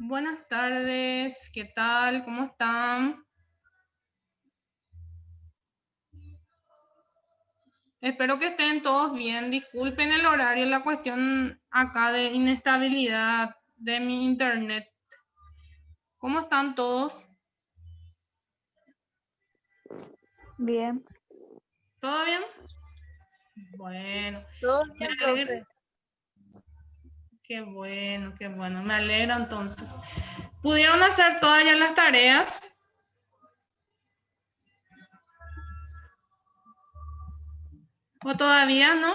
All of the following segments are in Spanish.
Buenas tardes, ¿qué tal? ¿Cómo están? Espero que estén todos bien. Disculpen el horario, la cuestión acá de inestabilidad de mi internet. ¿Cómo están todos? Bien. ¿Todo bien? Bueno, Todo me bien, alegra. profe. Qué bueno, qué bueno. Me alegra entonces. ¿Pudieron hacer todas ya las tareas? ¿O todavía no?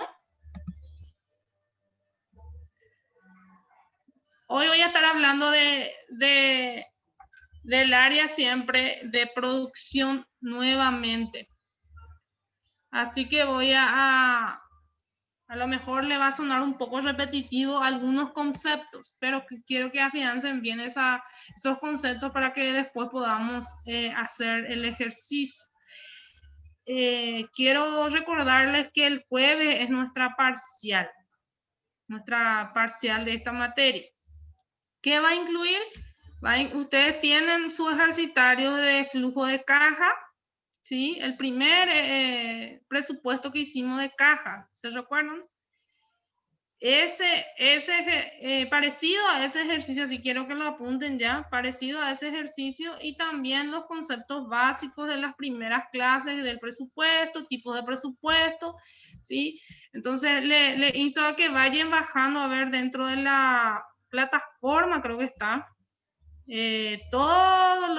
Hoy voy a estar hablando del área siempre de producción nuevamente. Así que voy a lo mejor le va a sonar un poco repetitivo algunos conceptos, pero quiero que afiancen bien esos conceptos para que después podamos hacer el ejercicio. Quiero recordarles que el jueves es nuestra parcial de esta materia. ¿Qué va a incluir? Ustedes tienen su ejercitario de flujo de caja, ¿sí? El primer presupuesto que hicimos de caja, ¿se recuerdan? Parecido a ese ejercicio, si quiero que lo apunten ya, parecido a ese ejercicio, y también los conceptos básicos de las primeras clases del presupuesto, tipos de presupuesto, ¿sí? Entonces, le insto a que vayan bajando a ver dentro de la plataforma, creo que está, todos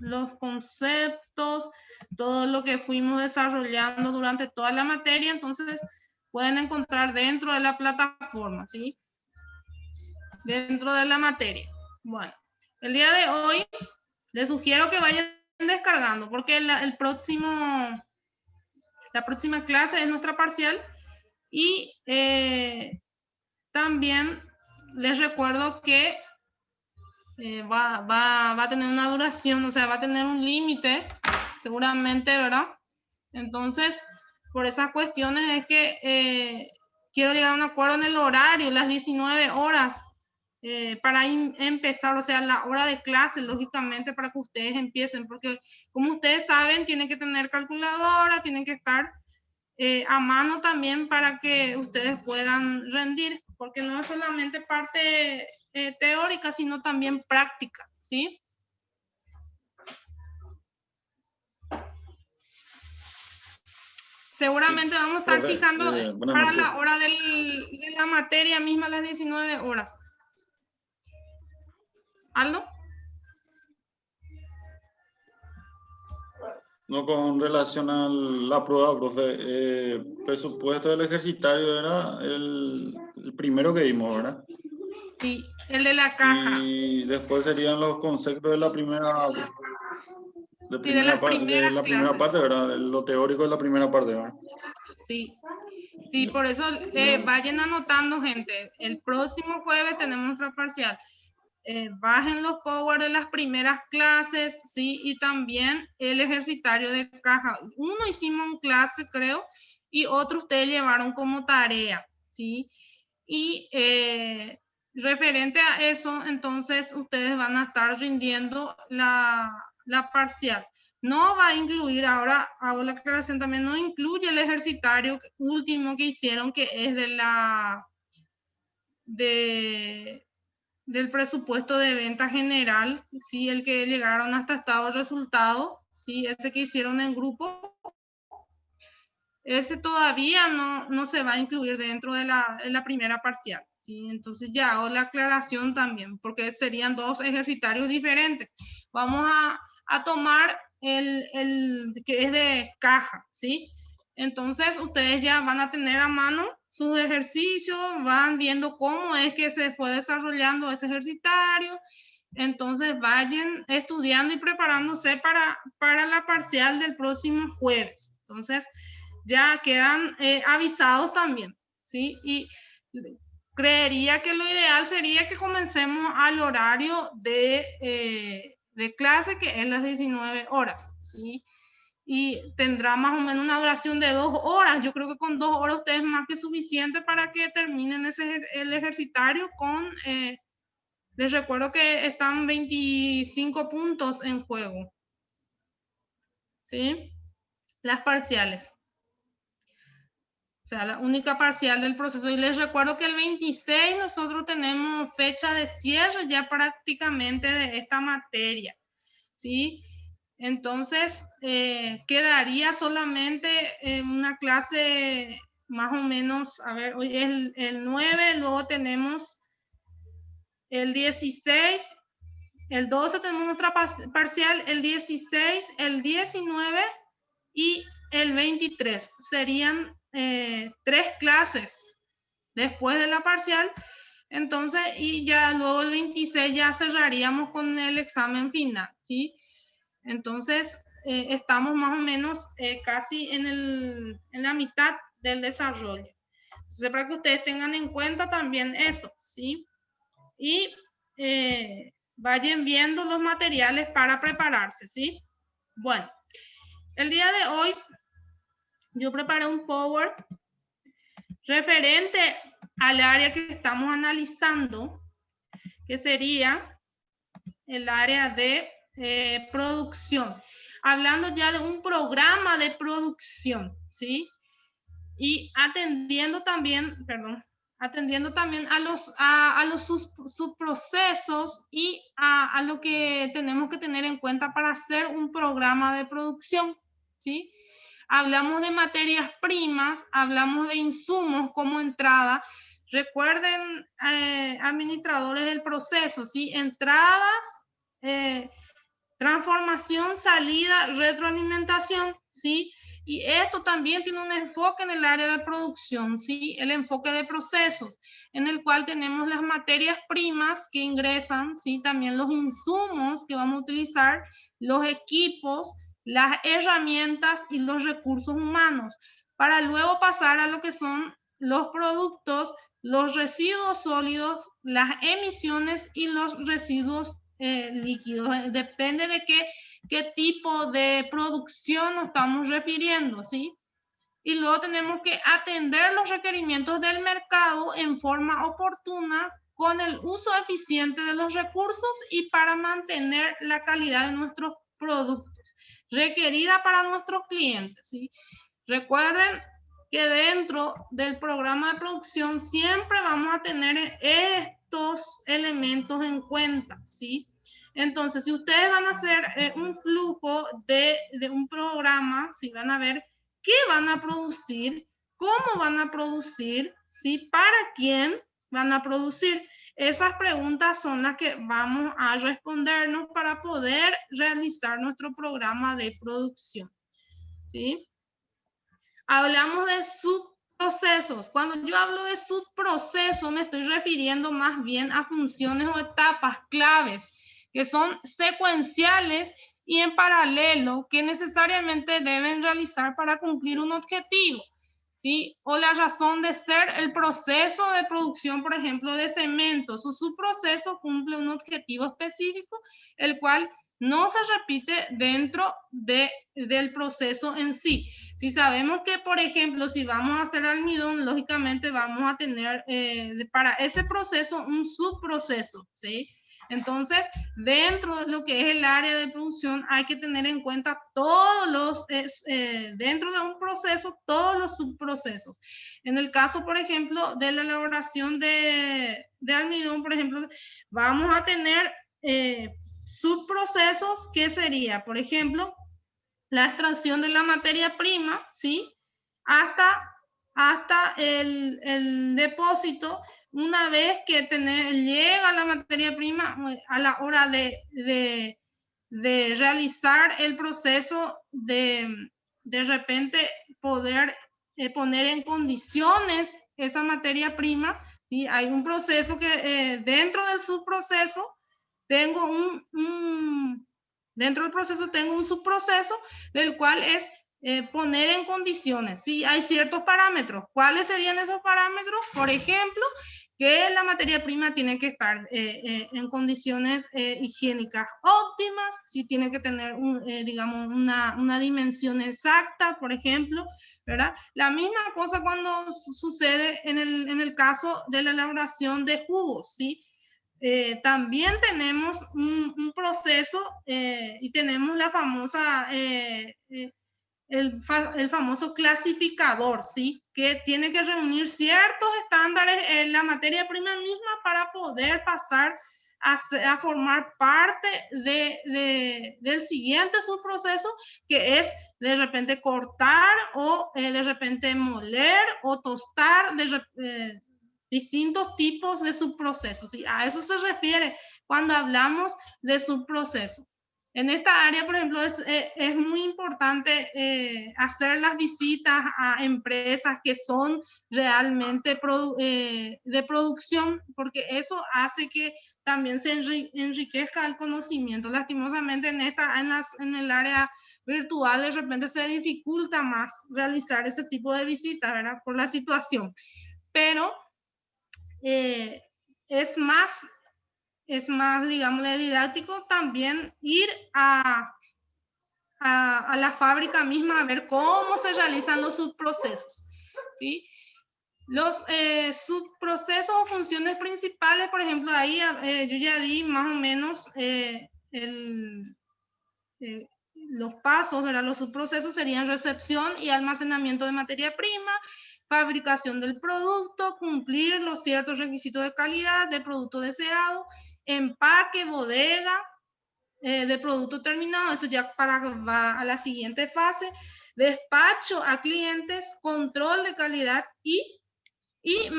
los conceptos, todo lo que fuimos desarrollando durante toda la materia, entonces pueden encontrar dentro de la plataforma, ¿sí? Dentro de la materia. Bueno, el día de hoy les sugiero que vayan descargando porque la próxima clase es nuestra parcial y también les recuerdo que va a tener una duración, o sea, va a tener un límite, seguramente, ¿verdad? Entonces, por esas cuestiones es que quiero llegar a un acuerdo en el horario, las 19 horas, para empezar, o sea, la hora de clase, lógicamente, para que ustedes empiecen, porque como ustedes saben, tienen que tener calculadora, tienen que estar a mano también para que ustedes puedan rendir, porque no es solamente parte teórica, sino también práctica, ¿sí? Seguramente vamos a estar Profe, fijando buenas para noches. la hora de la materia misma, las 19 horas. ¿Aldo? No, con relación a la prueba, profe, presupuesto del ejercitario era el primero que vimos, ¿verdad? Sí, el de la caja. Y después serían los conceptos de la primera, Sí, de las de primeras la primera clases. parte, ¿verdad? Lo teórico de la primera parte, ¿verdad? Sí, sí, por eso vayan anotando, gente. El próximo jueves tenemos nuestra parcial. Bajen los power de las primeras clases, ¿sí? Y también el ejercitario de caja. Uno hicimos en clase, creo, y otro ustedes llevaron como tarea, ¿sí? Y referente a eso, entonces ustedes van a estar rindiendo la parcial. No va a incluir, ahora hago la aclaración también, no incluye el ejercitario último que hicieron, que es del presupuesto de venta general, ¿sí? El que llegaron hasta estado de resultado, ¿sí? Ese que hicieron en grupo, ese todavía no se va a incluir dentro de la primera parcial, ¿sí? Entonces ya hago la aclaración también, porque serían dos ejercitarios diferentes. Vamos a tomar el que es de caja, ¿sí? Entonces ustedes ya van a tener a mano sus ejercicios, van viendo cómo es que se fue desarrollando ese ejercitario. Entonces vayan estudiando y preparándose para la parcial del próximo jueves. Entonces ya quedan avisados también, ¿sí? Y creería que lo ideal sería que comencemos al horario de clase, que es las 19 horas, ¿sí? Y tendrá más o menos una duración de 2 horas. Yo creo que con 2 horas ustedes más que suficiente para que terminen el ejercitario con... les recuerdo que están 25 puntos en juego, ¿sí? Las parciales. O sea, la única parcial del proceso. Y les recuerdo que el 26 nosotros tenemos fecha de cierre ya prácticamente de esta materia, ¿sí? Entonces, quedaría solamente una clase más o menos, a ver, hoy es el 9, luego tenemos el 16, el 12 tenemos nuestra parcial, el 16, el 19 y el 23. Serían 3 clases después de la parcial. Entonces, y ya luego el 26 ya cerraríamos con el examen final, ¿sí? Entonces, estamos más o menos casi en la mitad del desarrollo. Entonces, para que ustedes tengan en cuenta también eso, ¿sí? Y vayan viendo los materiales para prepararse, ¿sí? Bueno, el día de hoy yo preparé un Power referente al área que estamos analizando, que sería el área de producción. Hablando ya de un programa de producción, ¿sí? Y atendiendo también a los subprocesos y a lo que tenemos que tener en cuenta para hacer un programa de producción, ¿sí? Hablamos de materias primas, hablamos de insumos como entrada. Recuerden, administradores del proceso, ¿sí? Entradas, transformación, salida, retroalimentación, ¿sí? Y esto también tiene un enfoque en el área de producción, ¿sí? El enfoque de procesos, en el cual tenemos las materias primas que ingresan, ¿sí? También los insumos que vamos a utilizar, los equipos, las herramientas y los recursos humanos, para luego pasar a lo que son los productos, los residuos sólidos, las emisiones y los residuos líquidos. Depende de qué tipo de producción nos estamos refiriendo, ¿sí? Y luego tenemos que atender los requerimientos del mercado en forma oportuna con el uso eficiente de los recursos y para mantener la calidad de nuestros productos requerida para nuestros clientes, ¿sí? Recuerden que dentro del programa de producción siempre vamos a tener estos elementos en cuenta, ¿sí? Entonces, si ustedes van a hacer un flujo de un programa, si van a ver qué van a producir, cómo van a producir, ¿sí? ¿Para quién van a producir? Esas preguntas son las que vamos a respondernos para poder realizar nuestro programa de producción, ¿sí? Hablamos de subprocesos. Cuando yo hablo de subprocesos, me estoy refiriendo más bien a funciones o etapas claves que son secuenciales y en paralelo que necesariamente deben realizar para cumplir un objetivo, ¿sí? O la razón de ser el proceso de producción, por ejemplo, de cemento. Su subproceso cumple un objetivo específico, el cual no se repite dentro del proceso en sí. Si sabemos que, por ejemplo, si vamos a hacer almidón, lógicamente vamos a tener para ese proceso un subproceso, ¿sí? Entonces, dentro de lo que es el área de producción, hay que tener en cuenta todos los, dentro de un proceso, todos los subprocesos. En el caso, por ejemplo, de la elaboración de almidón, por ejemplo, vamos a tener subprocesos que sería, por ejemplo, la extracción de la materia prima, ¿sí? Hasta el depósito. Una vez que llega la materia prima, a la hora de realizar el proceso de repente poder poner en condiciones esa materia prima, ¿sí? Hay un proceso que dentro del subproceso tengo dentro del proceso tengo un subproceso del cual es poner en condiciones, ¿sí? Hay ciertos parámetros. ¿Cuáles serían esos parámetros? Por ejemplo, que la materia prima tiene que estar en condiciones higiénicas óptimas, ¿sí? Tiene que tener, digamos, una dimensión exacta, por ejemplo, ¿verdad? La misma cosa cuando sucede en el caso de la elaboración de jugos, ¿sí? También tenemos un proceso y tenemos la famosa, el famoso clasificador, ¿sí? Que tiene que reunir ciertos estándares en la materia prima misma para poder pasar a formar parte del siguiente subproceso, que es de repente cortar o de repente moler o tostar distintos tipos de subprocesos. ¿Sí? A eso se refiere cuando hablamos de subprocesos. En esta área, por ejemplo, es muy importante hacer las visitas a empresas que son realmente de producción, porque eso hace que también se enriquezca el conocimiento. Lastimosamente en el área virtual de repente se dificulta más realizar ese tipo de visitas, ¿verdad? Por la situación. Pero es más, digamos, didáctico también ir a la fábrica misma a ver cómo se realizan los subprocesos, ¿sí? Los subprocesos o funciones principales, por ejemplo, ahí yo ya di más o menos los pasos, ¿verdad? Los subprocesos serían recepción y almacenamiento de materia prima, fabricación del producto, cumplir los ciertos requisitos de calidad del producto deseado, empaque, bodega de producto terminado, eso ya va a la siguiente fase, despacho a clientes, control de calidad y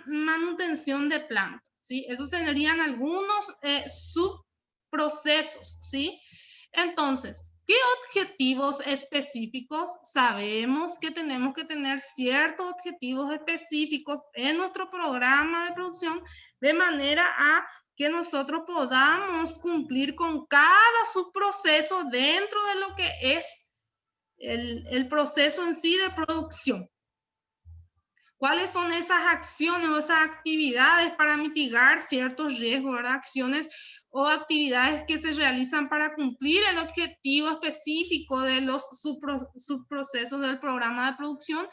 manutención de planta, ¿sí? Esos serían algunos subprocesos, ¿sí? Entonces, ¿qué objetivos específicos? Sabemos que tenemos que tener ciertos objetivos específicos en nuestro programa de producción de manera a que nosotros podamos cumplir con cada subproceso dentro de lo que es el proceso en sí de producción. ¿Cuáles son esas acciones o esas actividades para mitigar ciertos riesgos, ¿verdad? Acciones o actividades que se realizan para cumplir el objetivo específico de los subprocesos del programa de producción,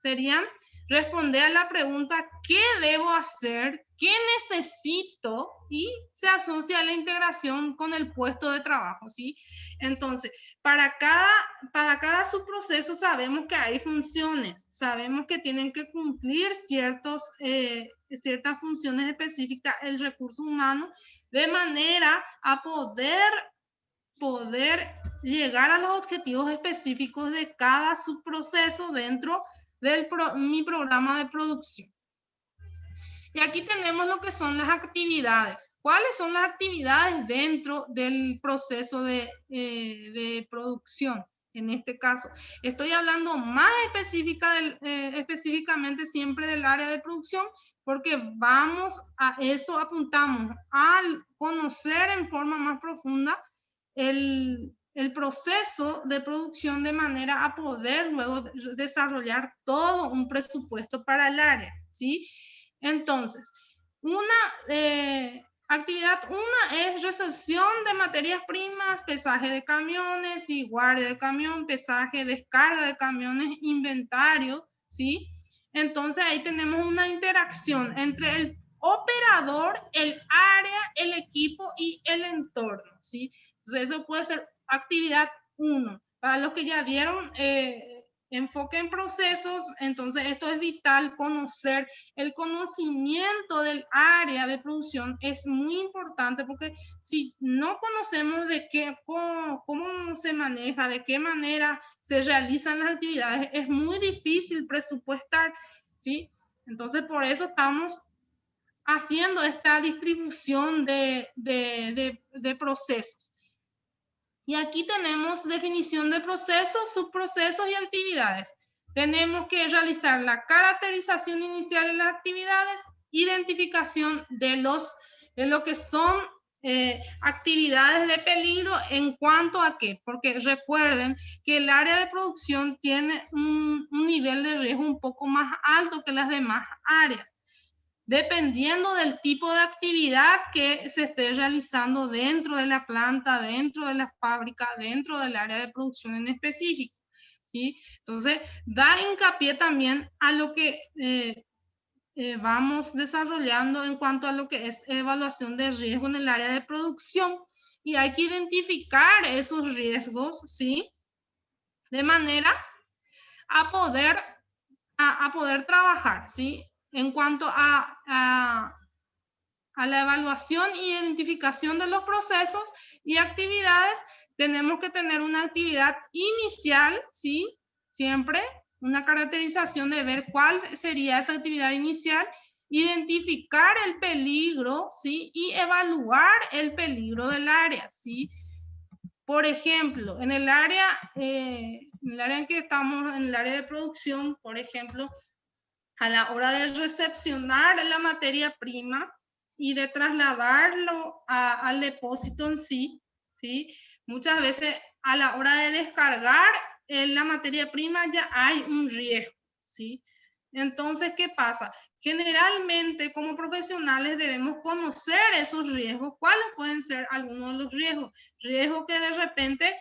serían responder a la pregunta ¿qué debo hacer? ¿Qué necesito? Y se asocia a la integración con el puesto de trabajo, ¿sí? Entonces, para cada subproceso sabemos que hay funciones, sabemos que tienen que cumplir ciertas funciones específicas el recurso humano de manera a poder llegar a los objetivos específicos de cada subproceso dentro de mi programa de producción. Y aquí tenemos lo que son las actividades. ¿Cuáles son las actividades dentro del proceso de producción? En este caso, estoy hablando más específicamente siempre del área de producción, porque vamos a eso, apuntamos al conocer en forma más profunda el proceso de producción de manera a poder luego desarrollar todo un presupuesto para el área, ¿sí? Entonces, actividad 1 es recepción de materias primas, pesaje de camiones y guardia de camión, pesaje, descarga de camiones, inventario, ¿sí? Entonces ahí tenemos una interacción entre el operador, el área, el equipo y el entorno, ¿sí? Entonces eso puede ser actividad 1. Para los que ya vieron enfoque en procesos, entonces esto es vital, conocer. El conocimiento del área de producción es muy importante porque si no conocemos de cómo se maneja, de qué manera se realizan las actividades, es muy difícil presupuestar, ¿sí? Entonces por eso estamos haciendo esta distribución de procesos. Y aquí tenemos definición de procesos, subprocesos y actividades. Tenemos que realizar la caracterización inicial de las actividades, identificación de lo que son actividades de peligro en cuanto a qué, porque recuerden que el área de producción tiene un nivel de riesgo un poco más alto que las demás áreas, dependiendo del tipo de actividad que se esté realizando dentro de la planta, dentro de la fábrica, dentro del área de producción en específico, ¿sí? Entonces, da hincapié también a lo que vamos desarrollando en cuanto a lo que es evaluación de riesgo en el área de producción, y hay que identificar esos riesgos, ¿sí? De manera a poder trabajar, ¿sí? En cuanto a la evaluación e identificación de los procesos y actividades, tenemos que tener una actividad inicial, ¿sí? Siempre una caracterización de ver cuál sería esa actividad inicial, identificar el peligro, ¿sí? Y evaluar el peligro del área, ¿sí? Por ejemplo, en el área en que estamos, en el área de producción, por ejemplo, a la hora de recepcionar la materia prima y de trasladarlo al depósito en sí, ¿sí? Muchas veces a la hora de descargar la materia prima ya hay un riesgo, ¿sí? Entonces, ¿qué pasa? Generalmente, como profesionales, debemos conocer esos riesgos. ¿Cuáles pueden ser algunos de los riesgos? Riesgo que de repente,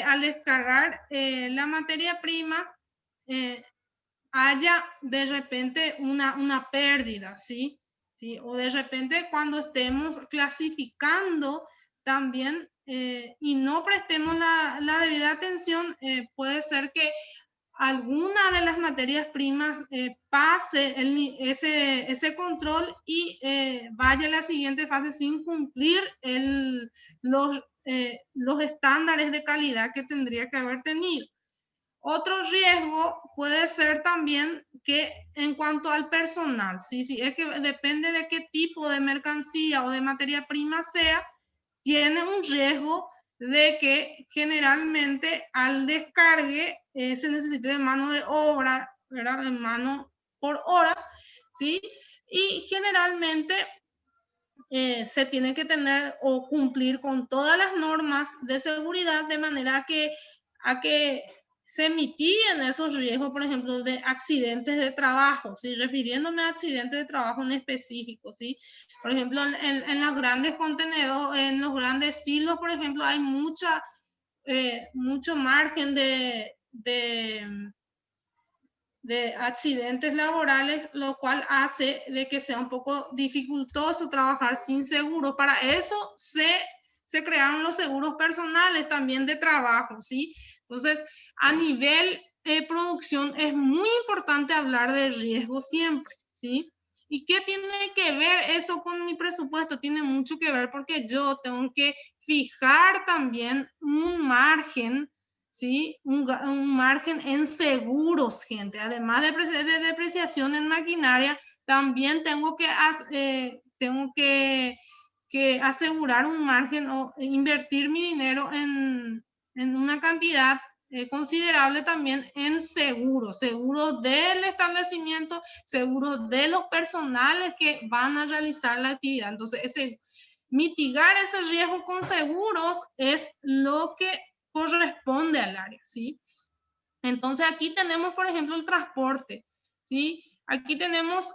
al descargar la materia prima, haya de repente una pérdida, ¿sí? ¿Sí? O de repente cuando estemos clasificando también y no prestemos la debida atención, puede ser que alguna de las materias primas pase ese control y vaya a la siguiente fase sin cumplir los estándares de calidad que tendría que haber tenido. Otro riesgo puede ser también que en cuanto al personal, ¿sí? Es que depende de qué tipo de mercancía o de materia prima sea, tiene un riesgo de que generalmente al descargue se necesite de mano de obra, ¿verdad? De mano por hora, ¿sí? Y generalmente se tiene que tener o cumplir con todas las normas de seguridad de manera a que se mitiguen esos riesgos, por ejemplo, de accidentes de trabajo, ¿sí? Refiriéndome a accidentes de trabajo en específico, ¿sí? Por ejemplo, en los grandes contenedores, en los grandes silos, por ejemplo, hay mucho margen de accidentes laborales, lo cual hace de que sea un poco dificultoso trabajar sin seguro. Para eso se crearon los seguros personales también de trabajo, ¿sí? Entonces, a nivel producción es muy importante hablar de riesgo siempre, ¿sí? ¿Y qué tiene que ver eso con mi presupuesto? Tiene mucho que ver porque yo tengo que fijar también un margen, ¿sí? Un margen en seguros, gente. Además de depreciación en maquinaria, también tengo que asegurar un margen o invertir mi dinero en una cantidad considerable también en seguros, seguros del establecimiento, seguros de los personales que van a realizar la actividad. Entonces, mitigar ese riesgo con seguros es lo que corresponde al área, ¿sí? Entonces, aquí tenemos, por ejemplo, el transporte, ¿sí? Aquí tenemos,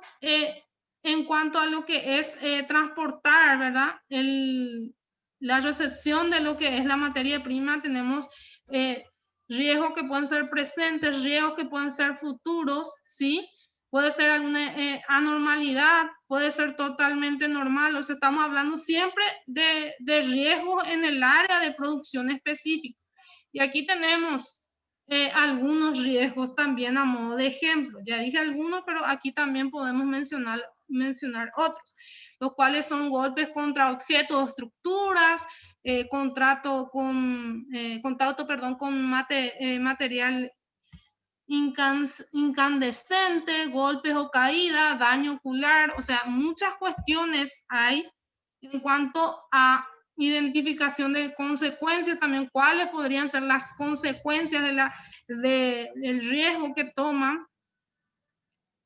en cuanto a lo que es transportar, ¿verdad? La recepción de lo que es la materia prima, tenemos riesgos que pueden ser presentes, riesgos que pueden ser futuros, ¿sí? Puede ser alguna anormalidad, puede ser totalmente normal. O sea, estamos hablando siempre de riesgos en el área de producción específica. Y aquí tenemos algunos riesgos también a modo de ejemplo. Ya dije algunos, pero aquí también podemos mencionar otros, los cuales son golpes contra objetos o estructuras, contacto con material incandescente, golpes o caída, daño ocular, o sea, muchas cuestiones hay en cuanto a identificación de consecuencias, también cuáles podrían ser las consecuencias del riesgo que toman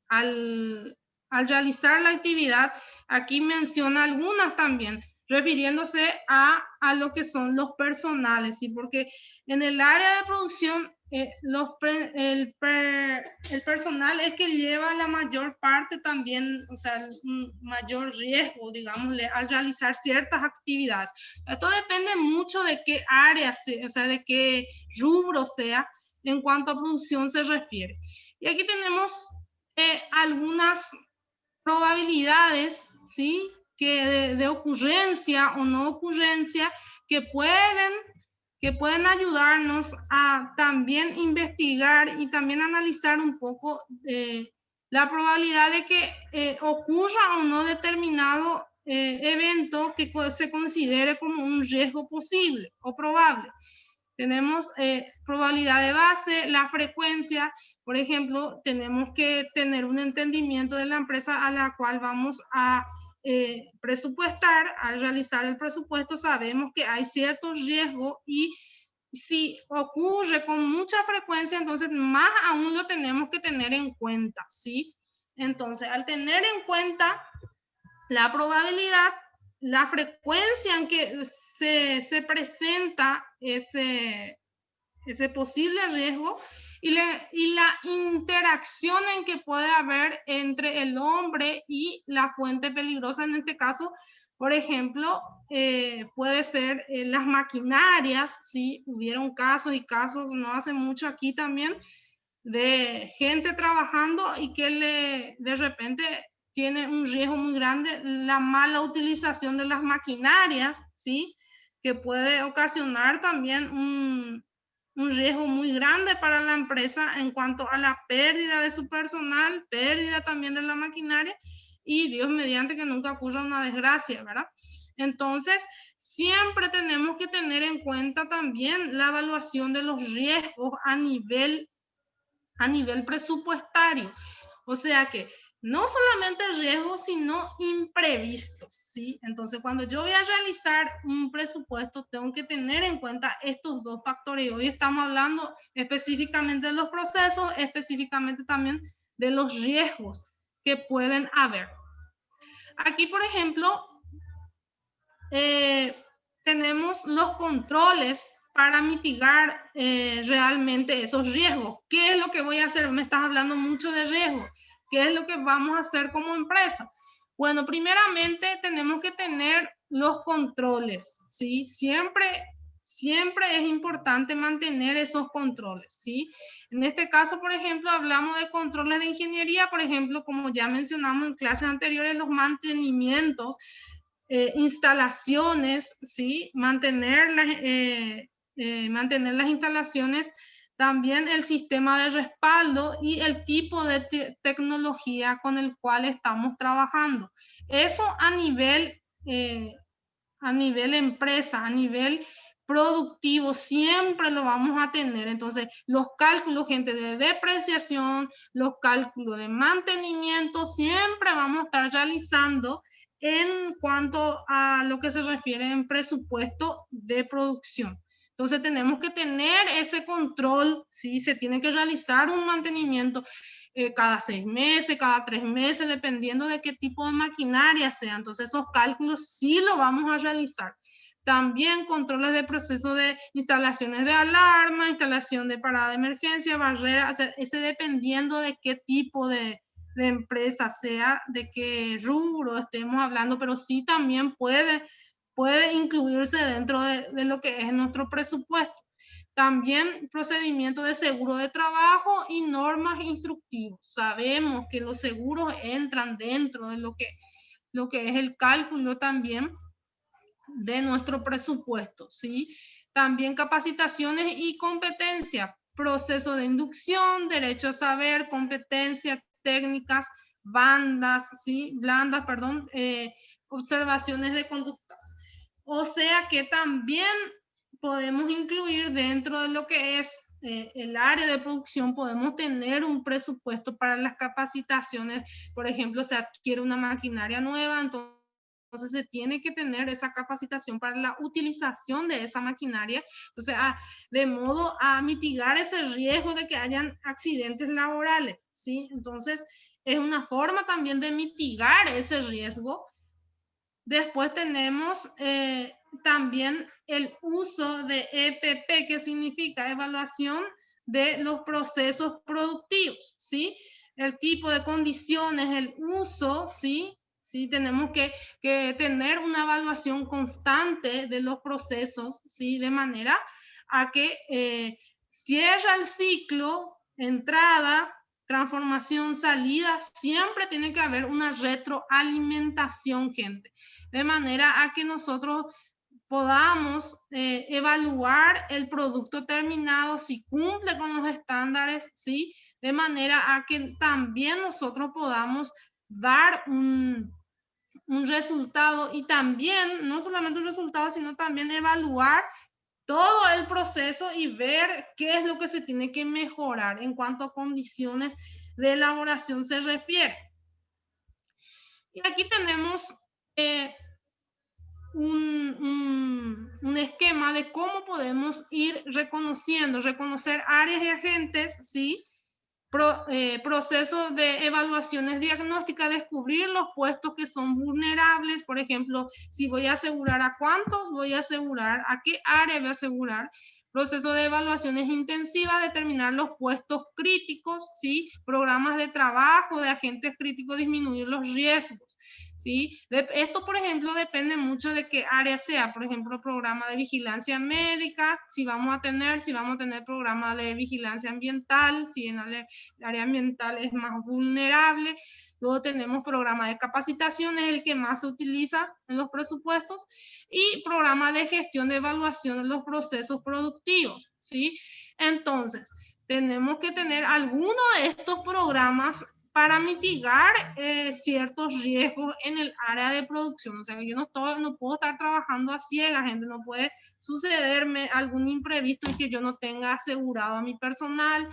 al realizar la actividad. Aquí menciona algunas también, refiriéndose a lo que son los personales, ¿sí? Porque en el área de producción el personal es que lleva la mayor parte también, o sea, un mayor riesgo, digámosle, al realizar ciertas actividades. Esto depende mucho de qué área sea, o sea, de qué rubro sea en cuanto a producción se refiere. Y aquí tenemos algunas probabilidades, ¿sí? Que de ocurrencia o no ocurrencia que pueden ayudarnos a también investigar y también analizar un poco la probabilidad de que ocurra o no determinado evento que se considere como un riesgo posible o probable. Tenemos probabilidad de base, la frecuencia. Por ejemplo, tenemos que tener un entendimiento de la empresa a la cual vamos a presupuestar. Al realizar el presupuesto sabemos que hay ciertos riesgos y si ocurre con mucha frecuencia, entonces más aún lo tenemos que tener en cuenta, ¿sí? Entonces, al tener en cuenta la probabilidad, la frecuencia en que se presenta ese posible riesgo y la interacción en que puede haber entre el hombre y la fuente peligrosa, en este caso, por ejemplo, puede ser las maquinarias, ¿sí? Hubieron casos y casos, no hace mucho aquí también, de gente trabajando y que de repente tiene un riesgo muy grande la mala utilización de las maquinarias, ¿sí? Que puede ocasionar también un riesgo muy grande para la empresa en cuanto a la pérdida de su personal, pérdida también de la maquinaria y Dios mediante que nunca ocurra una desgracia, ¿verdad? Entonces, siempre tenemos que tener en cuenta también la evaluación de los riesgos a nivel presupuestario. O sea que no solamente riesgos, sino imprevistos, ¿sí? Entonces, cuando yo voy a realizar un presupuesto, tengo que tener en cuenta estos dos factores. Y hoy estamos hablando específicamente de los procesos, específicamente también de los riesgos que pueden haber. Aquí, por ejemplo, tenemos los controles para mitigar realmente esos riesgos. ¿Qué es lo que voy a hacer? Me estás hablando mucho de riesgo. ¿Qué es lo que vamos a hacer como empresa? Bueno, primeramente tenemos que tener los controles, ¿sí? Siempre siempre es importante mantener esos controles, ¿sí? En este caso, por ejemplo, hablamos de controles de ingeniería, por ejemplo, como ya mencionamos en clases anteriores, los mantenimientos, instalaciones, ¿sí? Mantener las instalaciones, también el sistema de respaldo y el tipo de tecnología con el cual estamos trabajando. Eso a nivel empresa, a nivel productivo, siempre lo vamos a tener. Entonces, los cálculos, gente, de depreciación, los cálculos de mantenimiento, siempre vamos a estar realizando en cuanto a lo que se refiere en presupuesto de producción. Entonces tenemos que tener ese control, ¿sí? Se tiene que realizar un mantenimiento cada 6 meses, cada 3 meses, dependiendo de qué tipo de maquinaria sea. Entonces esos cálculos sí lo vamos a realizar. También controles de proceso de instalaciones de alarma, instalación de parada de emergencia, barrera, o sea, ese dependiendo de qué tipo de empresa sea, de qué rubro estemos hablando, pero sí también puede incluirse dentro de lo que es nuestro presupuesto. También procedimiento de seguro de trabajo y normas instructivas. Sabemos que los seguros entran dentro de lo que es el cálculo también de nuestro presupuesto, ¿sí? También capacitaciones y competencia, proceso de inducción, derecho a saber, competencias técnicas, blandas, perdón, observaciones de conductas. O sea que también podemos incluir dentro de lo que es el área de producción, podemos tener un presupuesto para las capacitaciones. Por ejemplo, se adquiere una maquinaria nueva, entonces se tiene que tener esa capacitación para la utilización de esa maquinaria, entonces de modo a mitigar ese riesgo de que hayan accidentes laborales, ¿sí? Entonces es una forma también de mitigar ese riesgo. Después tenemos también el uso de EPP, que significa evaluación de los procesos productivos, ¿sí? El tipo de condiciones, el uso, ¿sí? Sí, tenemos que tener una evaluación constante de los procesos, ¿sí? De manera a que cierra el ciclo, entrada, transformación, salida, siempre tiene que haber una retroalimentación, gente, de manera a que nosotros podamos evaluar el producto terminado, si cumple con los estándares, ¿sí? De manera a que también nosotros podamos dar un resultado, y también, no solamente un resultado, sino también evaluar todo el proceso y ver qué es lo que se tiene que mejorar en cuanto a condiciones de elaboración se refiere. Y aquí tenemos un esquema de cómo podemos ir reconocer áreas y agentes, ¿sí? Procesos de evaluaciones diagnósticas, descubrir los puestos que son vulnerables. Por ejemplo, si voy a asegurar a cuántos, voy a asegurar, a qué área voy a asegurar. Proceso de evaluaciones intensivas, determinar los puestos críticos, ¿sí? Programas de trabajo de agentes críticos, disminuir los riesgos, ¿sí? Esto, por ejemplo, depende mucho de qué área sea. Por ejemplo, programa de vigilancia médica, si vamos a tener programa de vigilancia ambiental, si en el área ambiental es más vulnerable. Luego tenemos programa de capacitación, es el que más se utiliza en los presupuestos, y programa de gestión de evaluación de los procesos productivos, ¿sí? Entonces, tenemos que tener alguno de estos programas para mitigar ciertos riesgos en el área de producción. O sea, que yo no puedo estar trabajando a ciegas, gente. No puede sucederme algún imprevisto en que yo no tenga asegurado a mi personal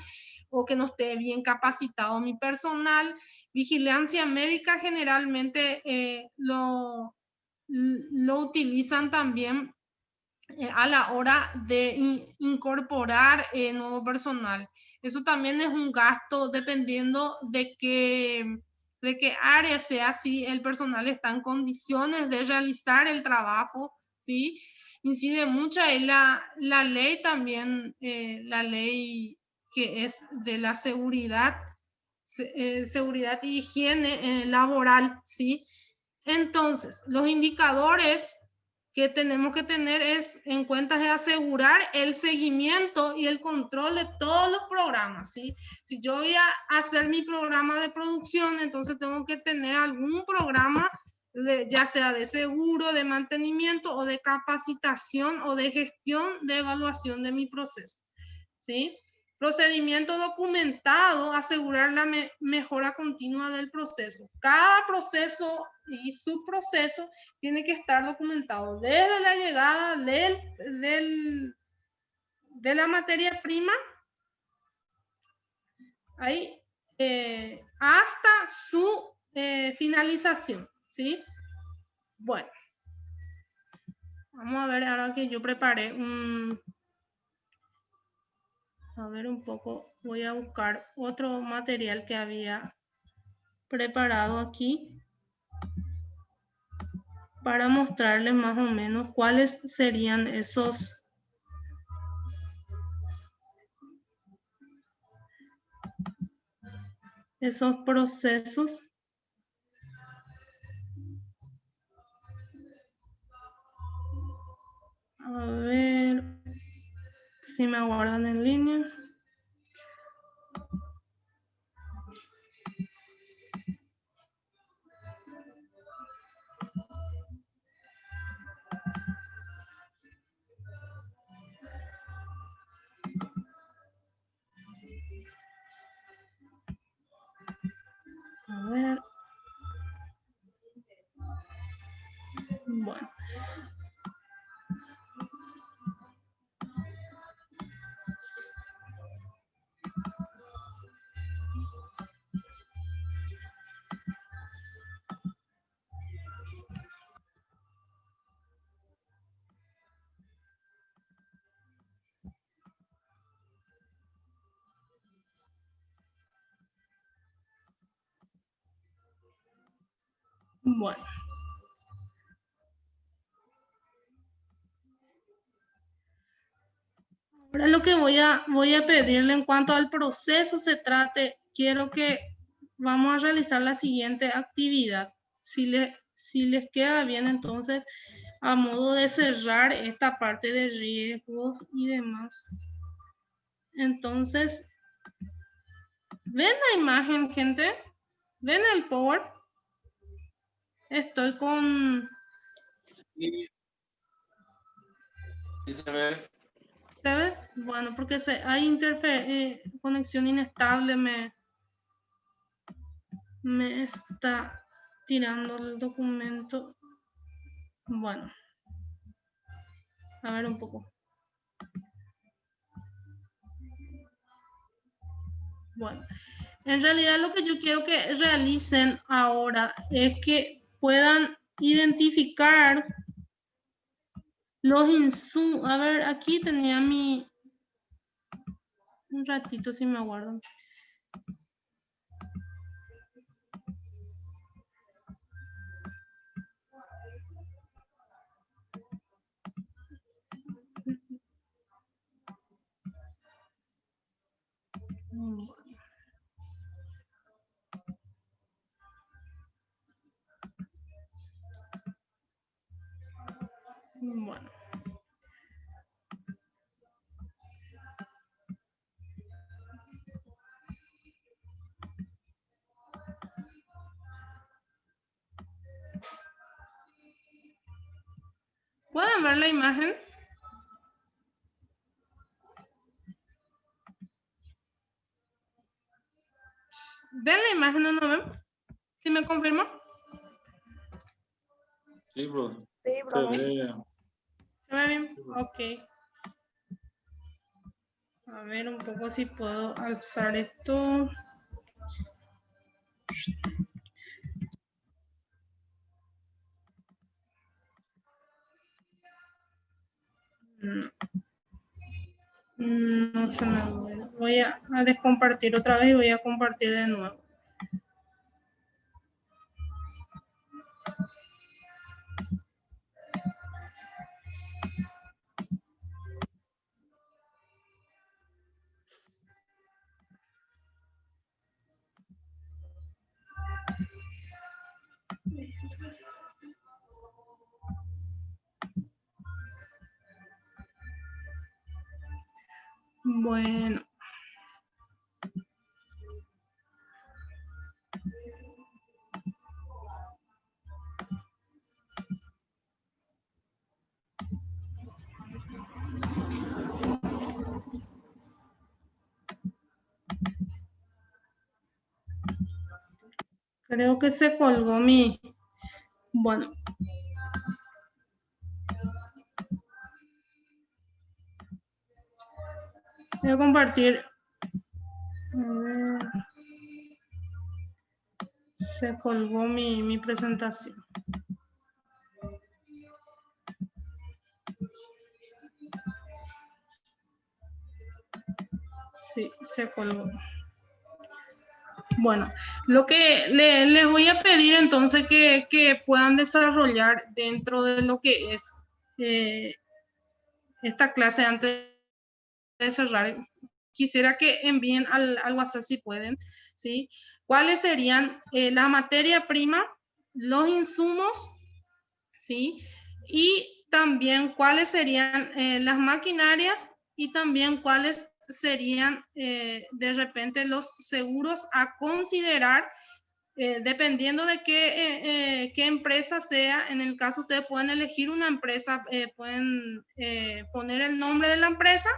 o que no esté bien capacitado mi personal. Vigilancia médica generalmente lo utilizan también a la hora de incorporar nuevo personal. Eso también es un gasto dependiendo de qué área sea, si el personal está en condiciones de realizar el trabajo, ¿sí? Incide mucho en la ley también, la ley que es de la seguridad y higiene laboral, ¿sí? Entonces, los indicadores que tenemos que tener en cuenta es asegurar el seguimiento y el control de todos los programas, ¿sí? Si yo voy a hacer mi programa de producción, entonces tengo que tener algún programa, ya sea de seguro, de mantenimiento o de capacitación o de gestión de evaluación de mi proceso, ¿sí? Procedimiento documentado, asegurar la mejora continua del proceso. Cada proceso y subproceso tiene que estar documentado desde la llegada de la materia prima ahí, hasta su finalización, ¿sí? Bueno, vamos a ver ahora que yo preparé a ver un poco, voy a buscar otro material que había preparado aquí para mostrarles más o menos cuáles serían esos procesos. A ver si me aguardan en línea. A ver. Bueno. Bueno. Ahora lo que voy a pedirle en cuanto al proceso se trate, quiero que vamos a realizar la siguiente actividad. Si les queda bien, entonces, a modo de cerrar esta parte de riesgos y demás. Entonces, ¿ven la imagen, gente? ¿Ven el Power? Estoy con... Sí, sí se ve. ¿Se ve? Bueno, porque hay conexión inestable, me está tirando el documento. Bueno, a ver un poco. Bueno, en realidad lo que yo quiero que realicen ahora es que puedan identificar los insumos. A ver, aquí tenía un ratito si me aguardan. Bueno. ¿Pueden ver la imagen? ¿Ven la imagen o no ven? ¿Sí me confirma? Sí, bro. Sí, Se bro. ve. ¿Se ve bien? Ok. A ver un poco si puedo alzar esto. No se me ve. Voy a descompartir otra vez y voy a compartir de nuevo. Bueno. Creo que se colgó mi... Bueno. Voy a compartir. Se colgó mi presentación. Sí, se colgó. Bueno, lo que les voy a pedir entonces que puedan desarrollar dentro de lo que es esta clase antes de cerrar. Quisiera que envíen al WhatsApp si pueden, ¿sí? ¿Cuáles serían la materia prima, los insumos, ¿sí? Y también cuáles serían las maquinarias y también cuáles serían de repente los seguros a considerar dependiendo de qué empresa sea. En el caso ustedes pueden elegir una empresa, pueden poner el nombre de la empresa,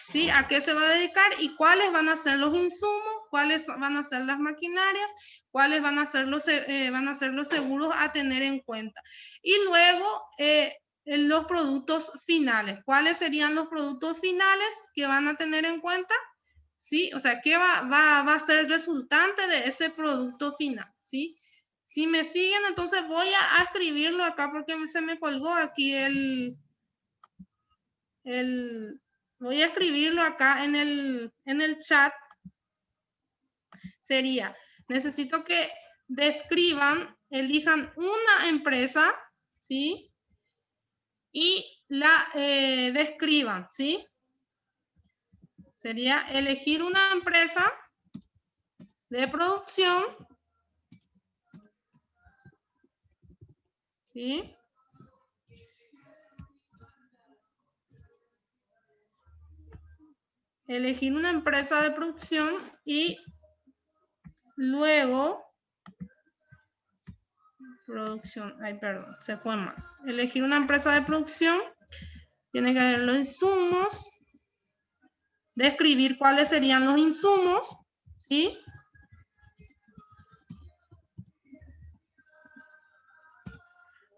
¿sí? A qué se va a dedicar y cuáles van a ser los insumos, cuáles van a ser las maquinarias, cuáles van a ser los seguros a tener en cuenta. Y luego los productos finales. ¿Cuáles serían los productos finales que van a tener en cuenta? ¿Sí? O sea, ¿qué va a ser el resultante de ese producto final? ¿Sí? Si me siguen, entonces voy a escribirlo acá porque se me colgó aquí voy a escribirlo acá en el chat. Sería, necesito que describan, elijan una empresa, ¿sí? Y la describan, ¿sí? Sería elegir una empresa de producción, ¿sí? Elegir una empresa de producción y luego perdón, se fue mal. Elegir una empresa de producción, tiene que haber los insumos, describir cuáles serían los insumos, ¿sí?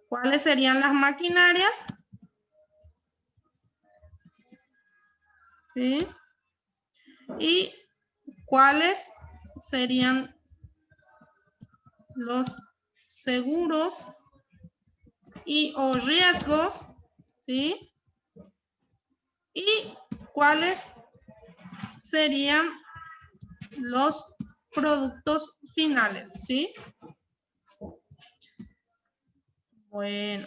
¿Cuáles serían las maquinarias? ¿Sí? Y cuáles serían los seguros y o riesgos, ¿sí? Y cuáles serían los productos finales, ¿sí? Bueno.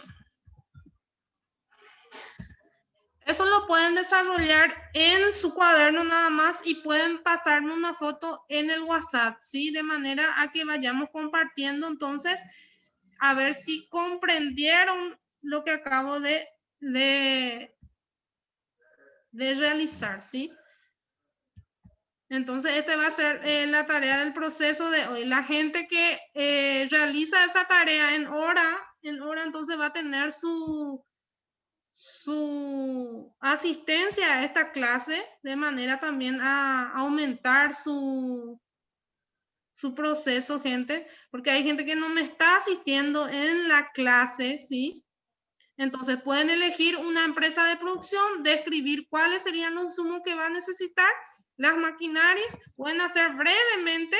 Eso lo pueden desarrollar en su cuaderno nada más y pueden pasarme una foto en el WhatsApp, ¿sí? De manera a que vayamos compartiendo entonces a ver si comprendieron lo que acabo de realizar, ¿sí? Entonces, esta va a ser la tarea del proceso de hoy. La gente que realiza esa tarea en hora, entonces va a tener su asistencia a esta clase, de manera también a aumentar su proceso, gente, porque hay gente que no me está asistiendo en la clase, ¿sí? Entonces pueden elegir una empresa de producción, describir cuáles serían los insumos que va a necesitar, las maquinarias, pueden hacer brevemente,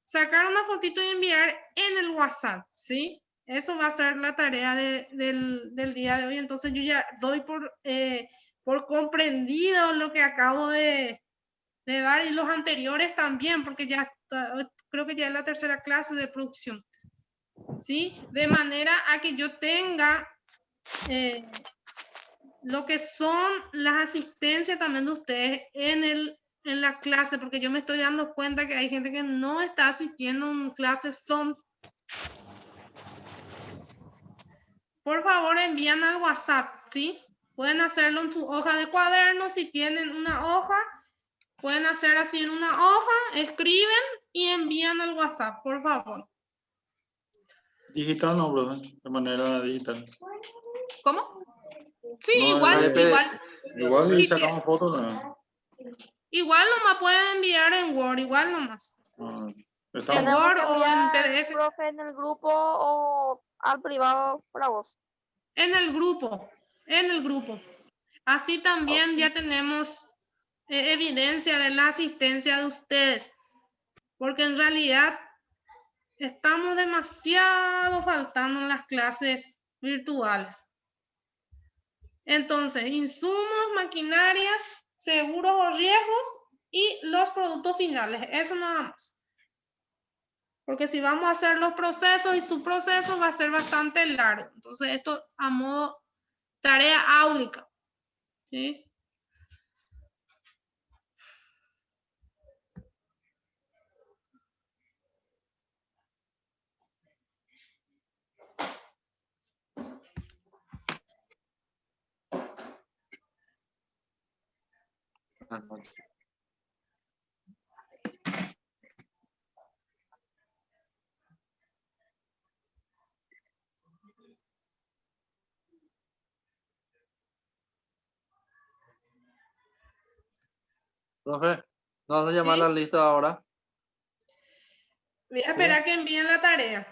sacar una fotito y enviar en el WhatsApp, ¿sí? Eso va a ser la tarea del día de hoy. Entonces yo ya doy por comprendido lo que acabo de dar y los anteriores también, porque ya creo que ya es la tercera clase de producción, ¿sí? De manera a que yo tenga lo que son las asistencias también de ustedes en la clase, porque yo me estoy dando cuenta que hay gente que no está asistiendo en clases son. Por favor, envían al WhatsApp, ¿sí? Pueden hacerlo en su hoja de cuaderno. Si tienen una hoja, pueden hacer así en una hoja, escriben y envían al WhatsApp, por favor. Digital no, profe, de manera digital. ¿Cómo? Sí, No, igual y Sí, sacamos fotos también. igual nomás pueden enviar en Word, igual nomás. Ah, En estamos. ¿Tenemos Word que o en enviar, PDF. profe, en el grupo o al privado para vos? En el grupo, en el grupo. Así también ya tenemos evidencia de la asistencia de ustedes, porque en realidad estamos demasiado faltando en las clases virtuales. Entonces, insumos, maquinarias, seguros o riesgos y los productos finales, eso nada más. Porque si vamos a hacer los procesos y subprocesos va a ser bastante largo. Entonces, esto a modo tarea áulica, ¿sí? Profe, ¿no vas a llamar ¿Sí? la lista ahora? Voy a esperar que envíen la tarea.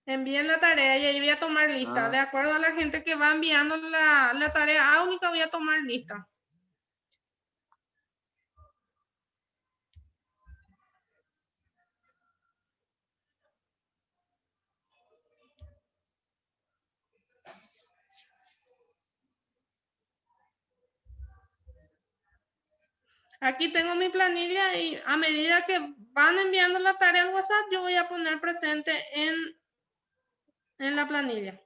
Envíen la tarea y ahí voy a tomar lista. Ah. De acuerdo a la gente que va enviando la tarea áulica, voy a tomar lista. Aquí tengo mi planilla y a medida que van enviando la tarea al WhatsApp, yo voy a poner presente en la planilla.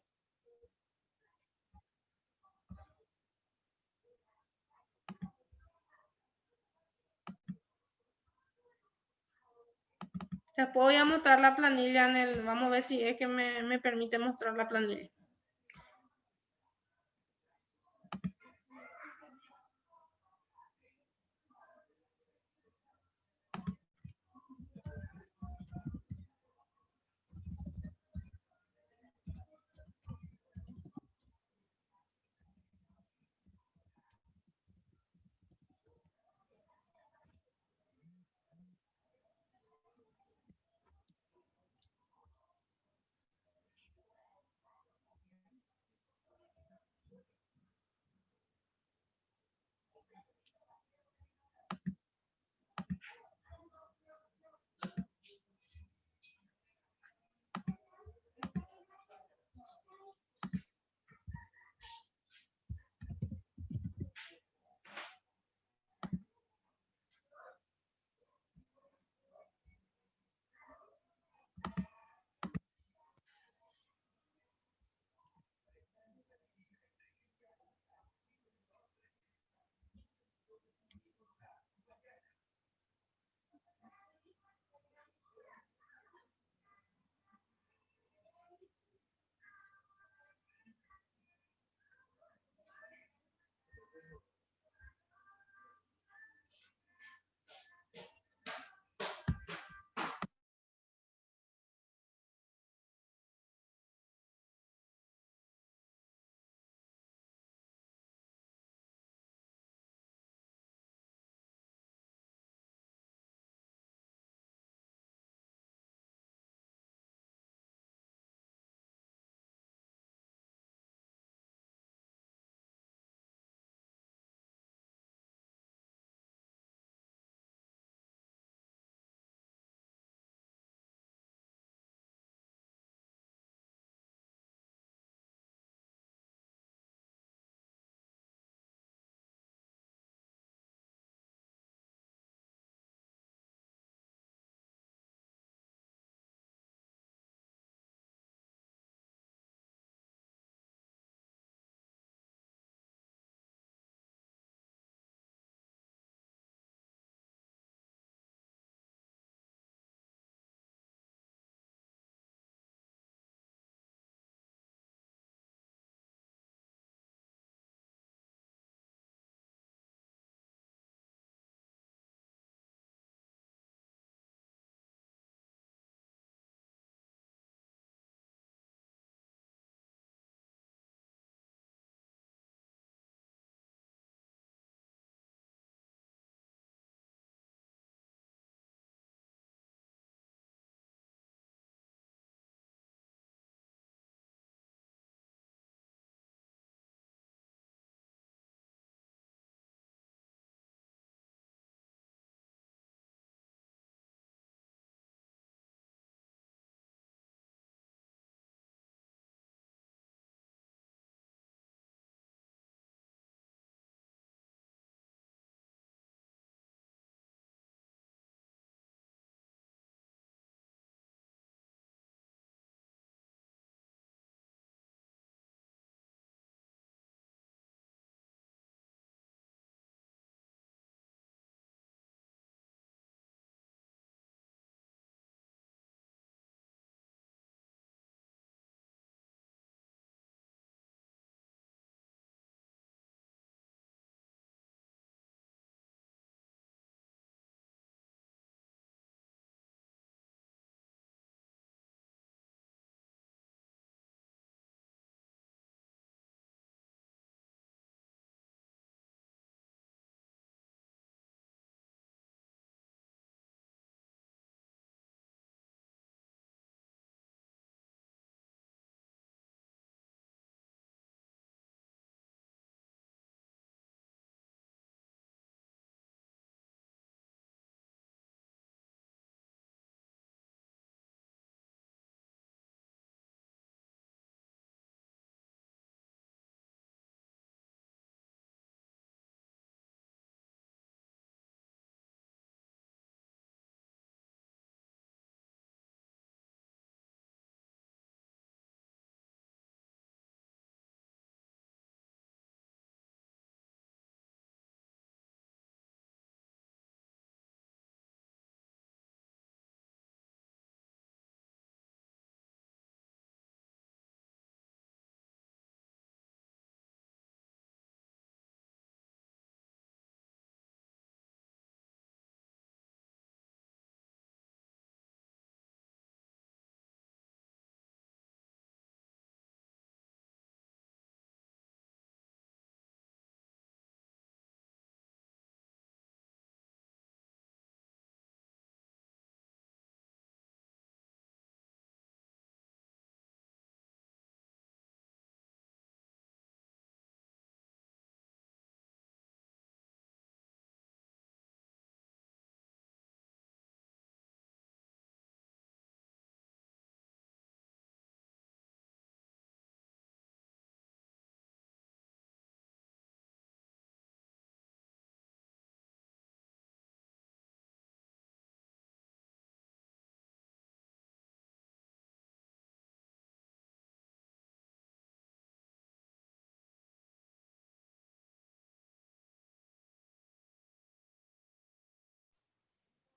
Después voy a mostrar la planilla en el, vamos a ver si es que me permite mostrar la planilla.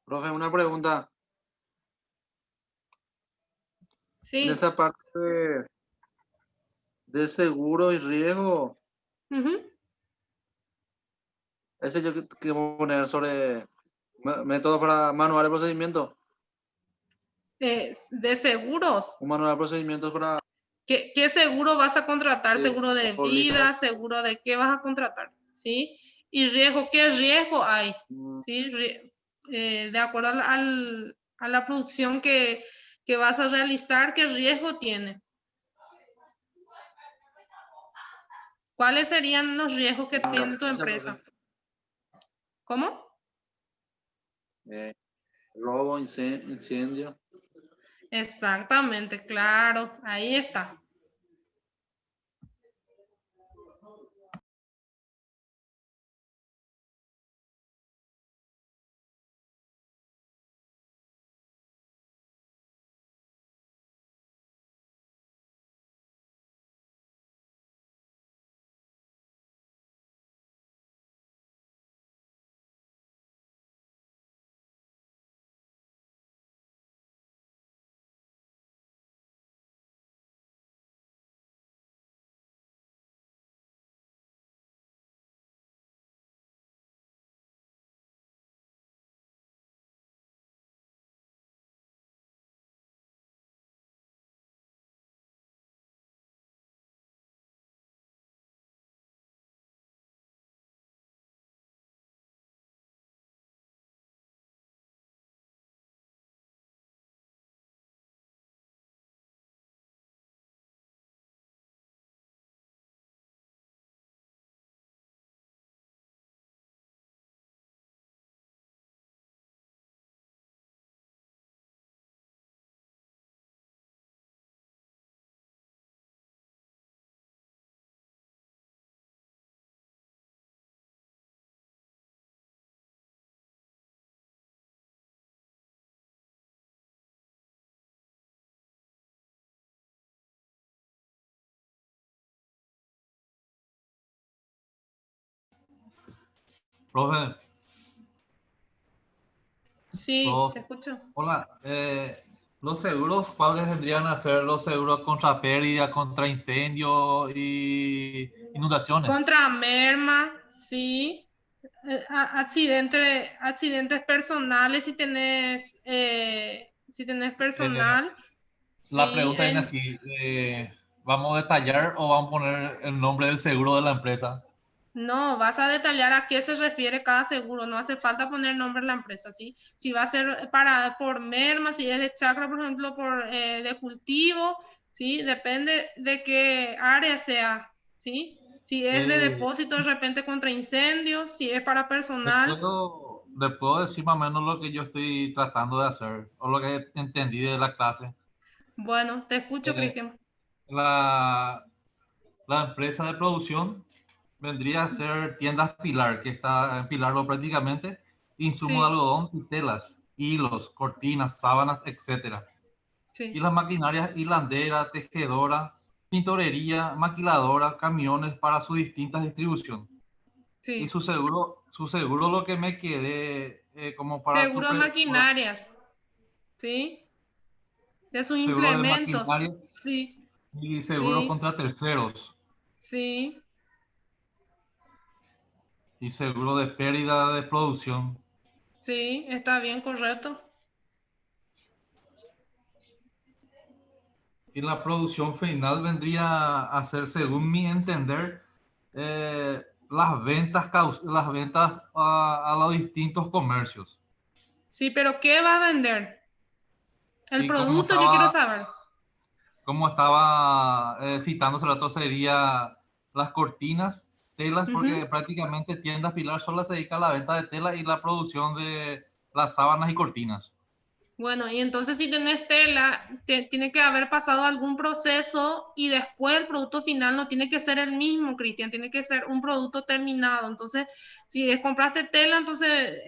Profe, una pregunta. En Sí. esa parte de seguro y riesgo, Ujú. ese yo quiero poner sobre método para manual de procedimiento. De seguros. Un manual de procedimientos para ¿Qué seguro vas a contratar? eh, ¿Seguro de pólizas. vida? ¿Seguro de qué vas a contratar? ¿Sí? Y riesgo, ¿qué riesgo hay? Mm, ¿Sí? De acuerdo a la producción que vas a realizar, ¿qué riesgo tiene? ¿Cuáles serían los riesgos que tiene tu empresa? ¿Cómo? robo, incendio. Exactamente, claro, ahí está. Profe, Sí, te profe, escucho. hola. Los seguros, ¿cuáles vendrían a ser los seguros contra pérdida, contra incendio y inundaciones? Contra merma, sí. Accidentes personales, si tenés Eh, personal, la sí. pregunta viene así, ¿vamos a detallar o vamos a poner el nombre del seguro de la empresa? No, vas a detallar a qué se refiere cada seguro, no hace falta poner nombre de la empresa, ¿sí? Si va a ser por merma, si es de chacra, por ejemplo, de cultivo, ¿sí? Depende de qué área sea, ¿sí? Si es de Eh, depósito de repente contra incendios, si es para personal. le puedo decir más o menos lo que yo estoy tratando de hacer o lo que entendí de la clase. Bueno, te escucho, Eh, Cristian. la, la empresa de producción vendría a ser tiendas Pilar, que está en Pilar lo prácticamente, insumos de Sí, algodón y telas, hilos, cortinas, sábanas, etcétera. Y sí, las maquinarias hilandera, tejedora, pintorería, maquiladora, camiones para su distintas distribución. Y sí. su seguro lo que me quede como para tu Seguro maquinarias, ¿sí? De sus seguro de implementos, maquinaria sí, y seguro sí, contra terceros sí, y seguro de pérdida de producción. sí, está bien, correcto. Y la producción final vendría a ser, según mi entender, las ventas a los distintos comercios. Sí, pero ¿qué va a vender? El Y producto yo quiero saber. como estaba citando hace rato, sería las cortinas, telas, porque Ujú. prácticamente tiendas Pilar solo se dedica a la venta de tela y la producción de las sábanas y cortinas. Bueno, y entonces si tenés tela, tiene que haber pasado algún proceso y después el producto final no tiene que ser el mismo, Cristian, tiene que ser un producto terminado. Entonces, si compraste tela, entonces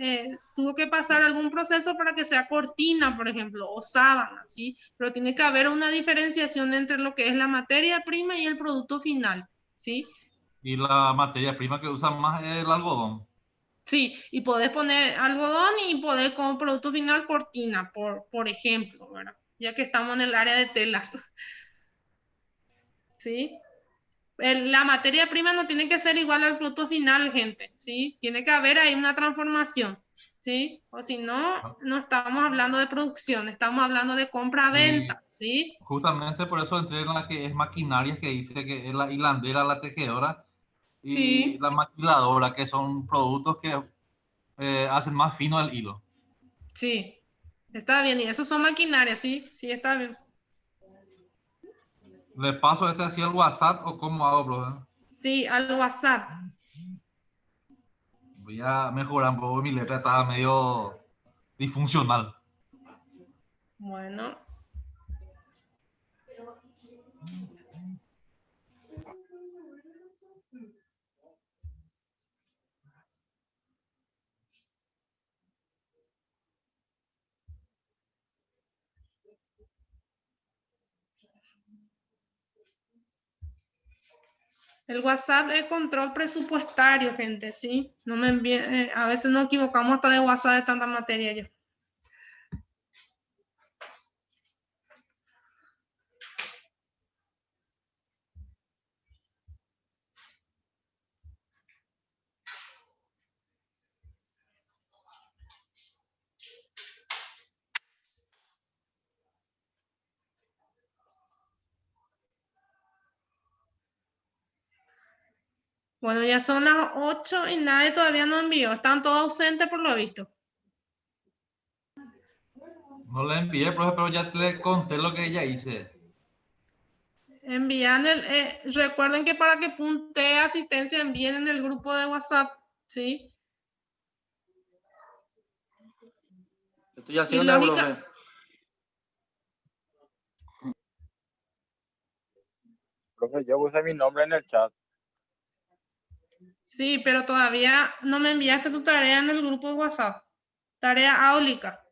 tuvo que pasar algún proceso para que sea cortina, por ejemplo, o sábana, ¿sí? Pero tiene que haber una diferenciación entre lo que es la materia prima y el producto final, ¿sí? Y la materia prima que usan más es el algodón. Sí, y podés poner algodón y podés como producto final cortina, por ejemplo, ¿verdad? Ya que estamos en el área de telas. ¿Sí? La materia prima no tiene que ser igual al producto final, gente, ¿sí? Tiene que haber ahí una transformación, ¿sí? O si no, no estamos hablando de producción, estamos hablando de Y compra-venta, ¿sí? justamente por eso entré en la que es maquinaria, que dice que es la hilandera, la tejedora y Sí, la maquiladora, que son productos que hacen más fino el hilo. sí, está bien. Y esos son maquinarias, ¿sí? Sí, está bien. ¿Le paso este así al WhatsApp o cómo hago, bro? Sí, al WhatsApp. Voy a mejorar un poco, mi letra estaba medio disfuncional. Bueno, el WhatsApp es control presupuestario, gente, ¿sí? No me envíen, a veces nos equivocamos hasta de WhatsApp de tanta materia ya. Bueno, ya son las 8 y nadie todavía no envió. Están todos ausentes por lo visto. No le envié, profe, pero ya le conté lo que ella hice. Envían recuerden que para que puntee asistencia envíen en el grupo de WhatsApp, ¿sí? Estoy Y haciendo, lógica, profe. Profe, yo puse mi nombre en el chat. sí, pero todavía no me enviaste tu tarea en el grupo de WhatsApp. Tarea áulica.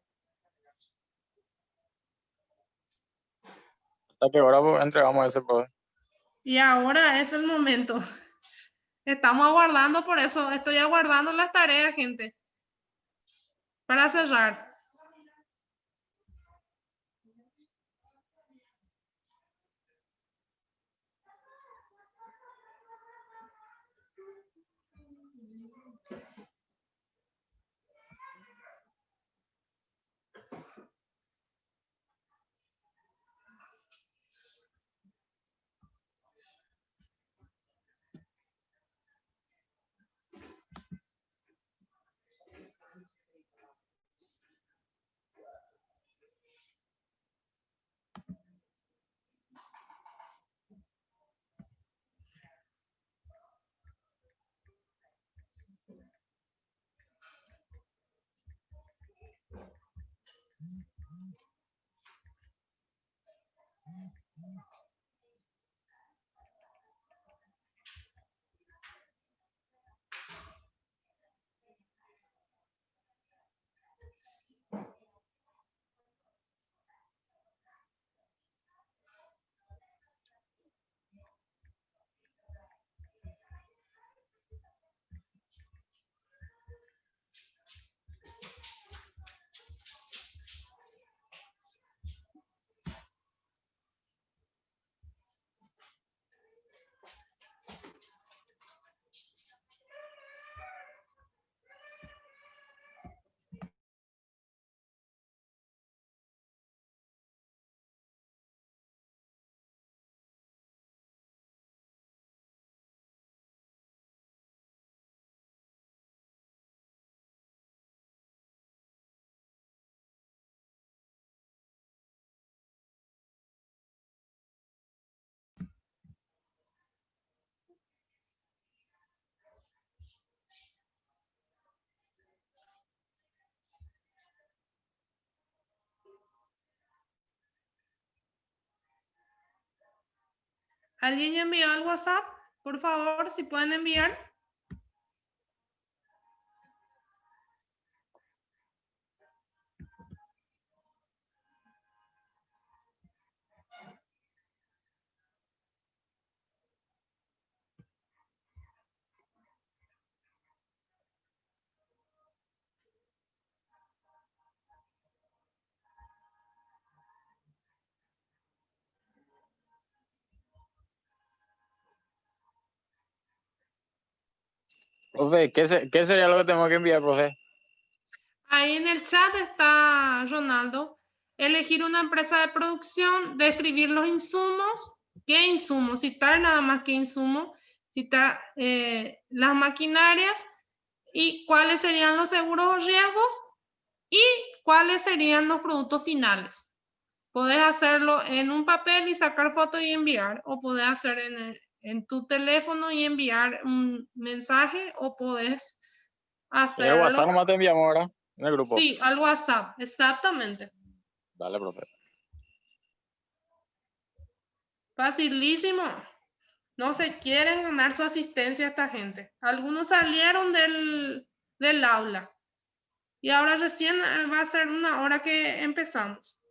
¿Hasta qué hora entregamos ese, profe? Y ahora es el momento. Estamos aguardando, por eso estoy aguardando las tareas, gente. Para cerrar. ¿Alguien ya envió al WhatsApp? Por favor, si pueden enviar. Profe, ¿qué sería lo que tengo que enviar, profe? Ahí en el chat está Ronaldo. Elegir una empresa de producción, describir los insumos. ¿Qué insumos? Citar nada más qué insumo. Citar las maquinarias y cuáles serían los seguros o riesgos y cuáles serían los productos finales. Podés hacerlo en un papel y sacar foto y enviar, o podés hacer en tu teléfono y enviar un mensaje, o podés En el hacerlo. WhatsApp nomás te enviamos ahora, en el grupo. Sí, al WhatsApp, exactamente. Dale, profe. Facilísimo. No se quieren ganar su asistencia esta gente. Algunos salieron del aula y ahora recién va a ser una hora que empezamos.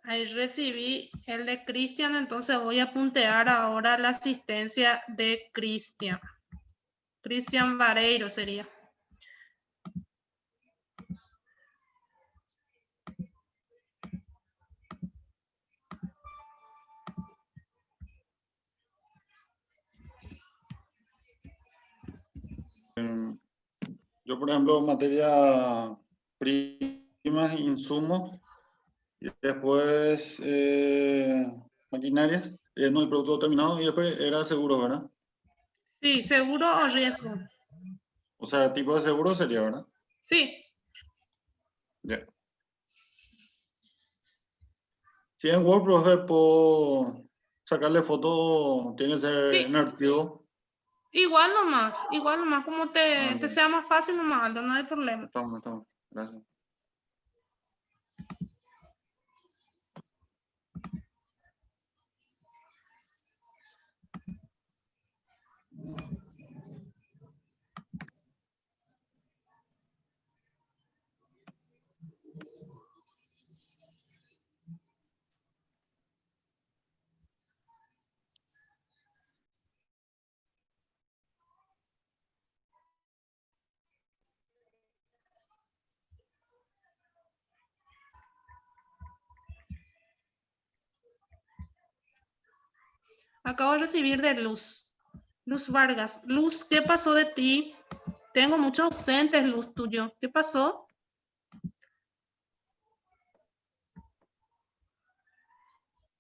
Ahí recibí el de Cristian, entonces voy a puntear ahora la asistencia de Cristian. Cristian Vareiro sería. Yo, por ejemplo, materia primas, insumos, y después maquinarias, no el producto terminado, y después era seguro, ¿verdad? Sí, seguro o riesgo. O sea, tipo de seguro sería, ¿verdad? Sí, Ya. Si en Word, profe, puedo sacarle foto, tiene que ser sí. en archivo. Igual nomás, como te Ya. sea más fácil nomás, Aldo, no hay problema. Estamos, gracias. Acabo de recibir de Luz. Luz Vargas. Luz, ¿qué pasó de ti? Tengo muchos ausentes, Luz, tuyo. ¿Qué pasó?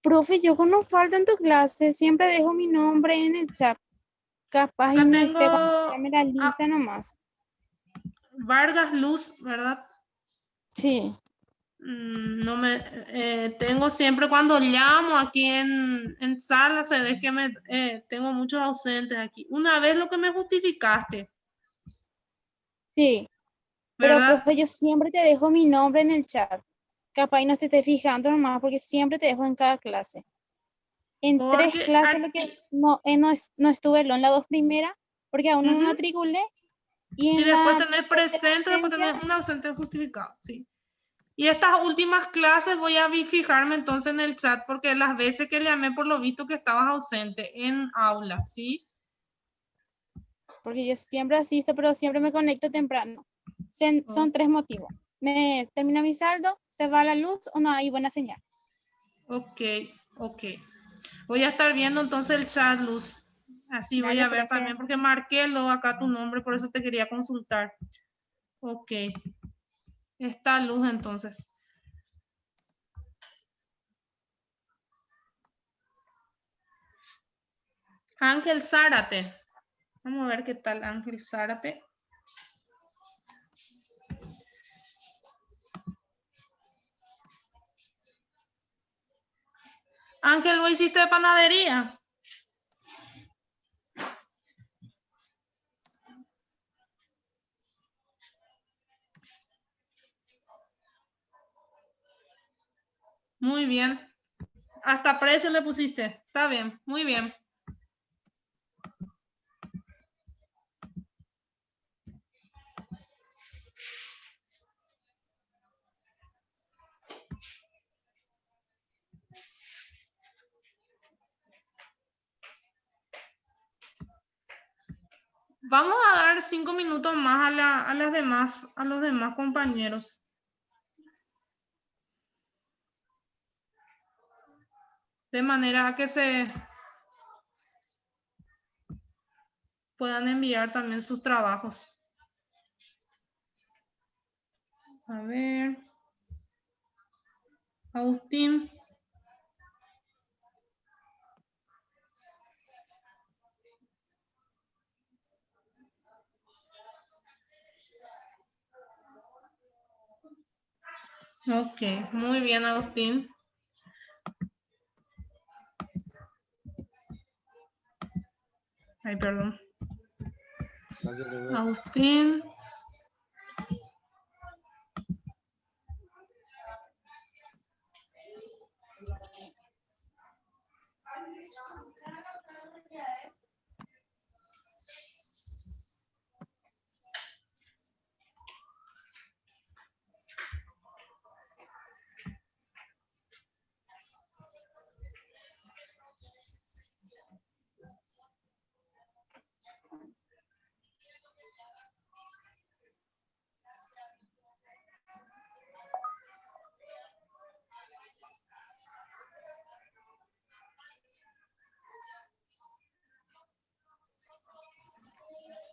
Profe, yo cuando falta en tu clase siempre dejo mi nombre en el chat. Capaz y Acá no tengo esté cuando llame la lista nomás. Vargas Luz, ¿verdad? Sí. No me tengo siempre cuando llamo aquí en sala, se ve que tengo muchos ausentes aquí. Una vez lo que me justificaste, Sí. Pero, ¿verdad? profe, yo siempre te dejo mi nombre en el chat. Capaz y no te estés fijando nomás porque siempre te dejo en cada clase. En 3 Porque clases lo que aquí, no estuve en las 2 primeras porque aún no me ujú, matriculé y y en después la tener tercera presente, después ausencia, tener un ausente justificado, sí. Y estas últimas clases voy a fijarme entonces en el chat porque las veces que llamé por lo visto que estabas ausente en aula, ¿sí? porque yo siempre asisto, pero siempre me conecto temprano. Son 3 motivos. Me termina mi saldo, se va la luz o no hay buena señal. Ok, ok. Voy a estar viendo entonces el chat, Luz. Así voy Dale, a ver profe. también, porque marqué acá tu nombre, por eso te quería consultar. Ok. Está Luz entonces. Ángel Zárate. Vamos a ver qué tal Ángel Zárate. Ángel, ¿vos hiciste de panadería? Muy bien. Hasta precio le pusiste. Está bien, muy bien. Vamos a dar 5 minutos más a los demás compañeros. De manera que se puedan enviar también sus trabajos. A ver. Agustín. Ok, muy bien, Agustín. Ay, perdón. Agustín.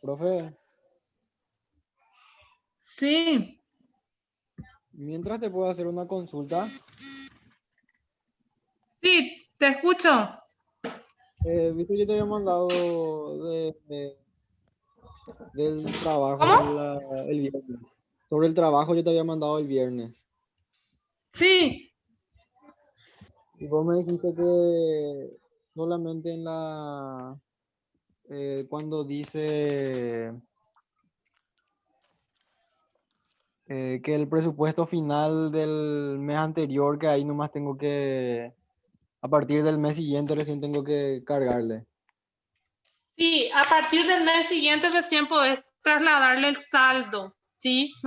Profe, Sí, mientras te puedo hacer una consulta. sí, te escucho. Viste, yo te había mandado del trabajo ¿Cómo? el viernes. Sobre el trabajo yo te había mandado el viernes. Sí, Y vos me dijiste que solamente cuando dice que el presupuesto final del mes anterior, que ahí nomás tengo que, a partir del mes siguiente recién tengo que cargarle. sí, a partir del mes siguiente recién podés trasladarle el saldo, ¿sí? Ah,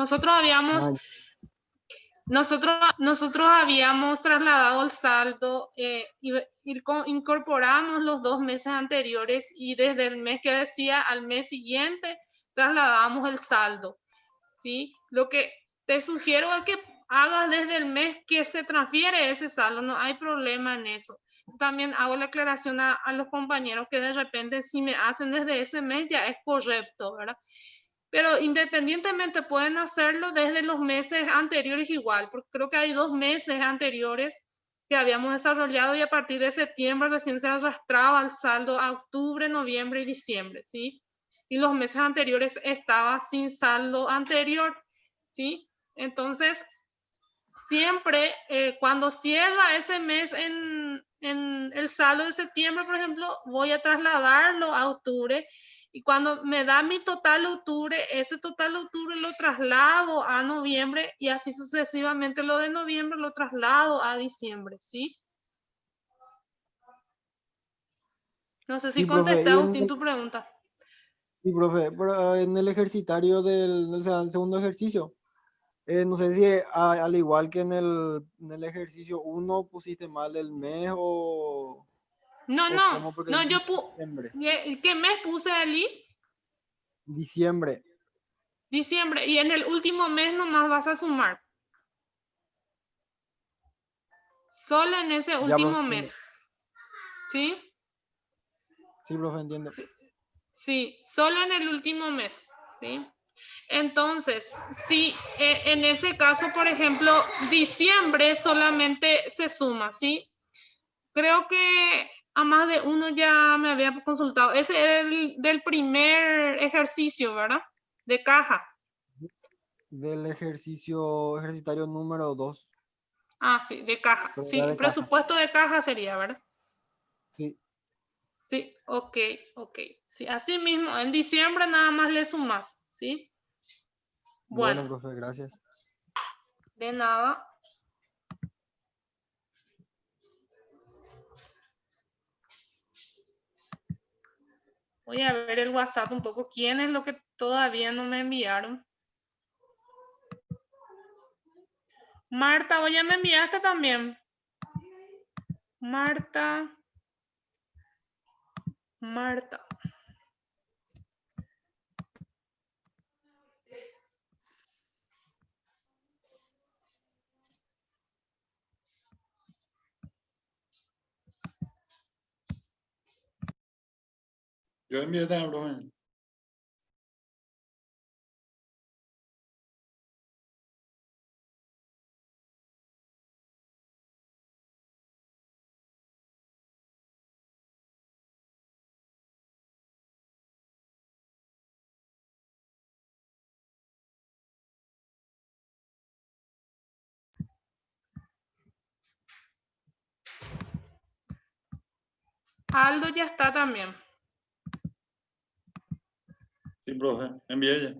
Nosotros habíamos trasladado el saldo, incorporamos los 2 meses anteriores y desde el mes que decía al mes siguiente trasladamos el saldo, ¿sí? Lo que te sugiero es que hagas desde el mes que se transfiere ese saldo, no hay problema en eso. También hago la aclaración a los compañeros que de repente si me hacen desde ese mes ya es correcto, ¿verdad? Pero independientemente pueden hacerlo desde los meses anteriores igual, porque creo que hay 2 meses anteriores que habíamos desarrollado y a partir de septiembre recién se arrastraba el saldo a octubre, noviembre y diciembre, ¿sí? Y los meses anteriores estaba sin saldo anterior, ¿sí? Entonces, siempre cuando cierra ese mes en el saldo de septiembre, por ejemplo, voy a trasladarlo a octubre y cuando me da mi total octubre, ese total octubre lo traslado a noviembre y así sucesivamente lo de noviembre lo traslado a diciembre, ¿sí? No sé si sí, profe. contesté, Agustín, tu pregunta. Sí, profe, pero en el ejercitario o sea, el segundo ejercicio, no sé si al igual que en el ejercicio uno pusiste mal el mes No, o cómo, porque no, dice diciembre. ¿qué mes puse allí? Diciembre. Diciembre, y en el último mes nomás vas a sumar. Solo en ese Ya, profe, último entiendo. mes, ¿sí? Sí, profe, entiendo. Sí, solo en el último mes, ¿sí? Entonces, si en ese caso, por ejemplo, diciembre solamente se suma, ¿sí? Creo que a más de uno ya me había consultado. Ese es del primer ejercicio, ¿verdad? De caja. Del ejercitario número 2. Ah, sí, de caja. Pero era Sí, de caja. presupuesto de caja sería, ¿verdad? Sí. Sí, ok. Sí, así mismo, en diciembre nada más le sumas, ¿sí? Bueno, Bueno, profe, gracias. de nada. Voy a ver el WhatsApp un poco. ¿Quién es lo que todavía no me enviaron? Marta, oye, me enviaste también. Marta. Yo envié también, profe. Aldo ya está también. Sí, profe, envié ya.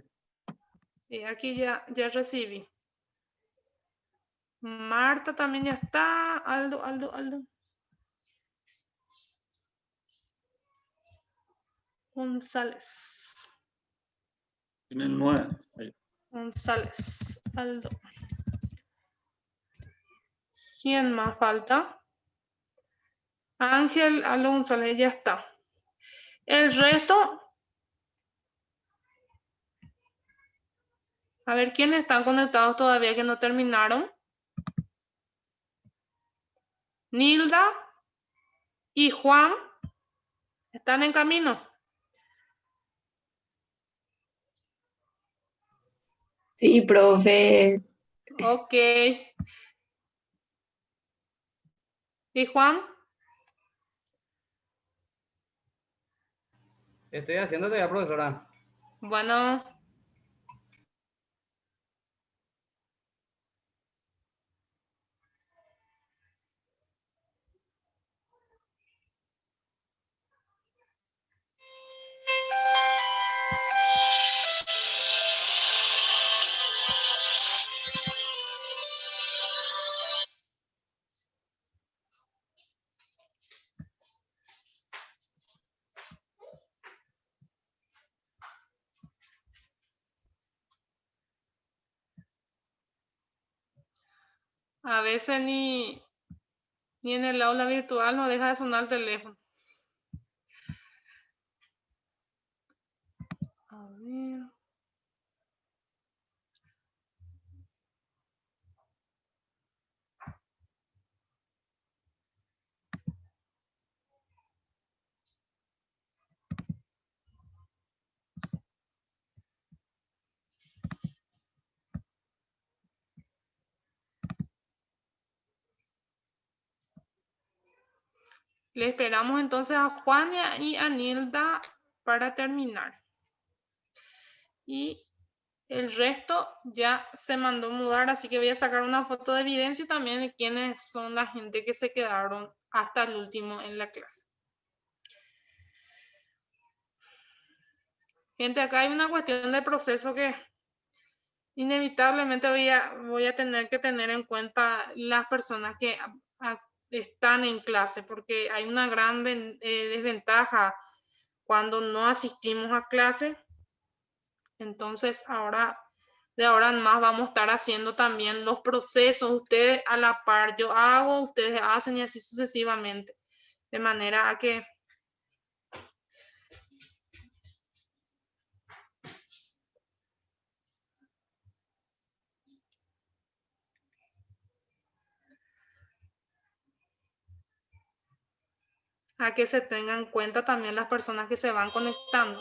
Sí, aquí ya recibí. Marta también ya está. Aldo. González. Tiene el 9. Ahí. González. Aldo. ¿Quién más falta? Ángel Aldo González ya está. El resto, a ver quiénes están conectados todavía que no terminaron. Nilda y Juan están en camino. Sí, profe. Ok. ¿Y Juan? Estoy haciéndote ya, profesora. Bueno. A veces ni en el aula virtual no deja de sonar el teléfono. A ver. Le esperamos entonces a Juan y a Nilda para terminar. Y el resto ya se mandó mudar, así que voy a sacar una foto de evidencia también de quiénes son la gente que se quedaron hasta el último en la clase. Gente, acá hay una cuestión de proceso que inevitablemente voy a tener que tener en cuenta las personas que están en clase, porque hay una gran desventaja cuando no asistimos a clase. Entonces, de ahora en más vamos a estar haciendo también los procesos, ustedes a la par, yo hago, ustedes hacen y así sucesivamente, de manera a que se tengan en cuenta también las personas que se van conectando.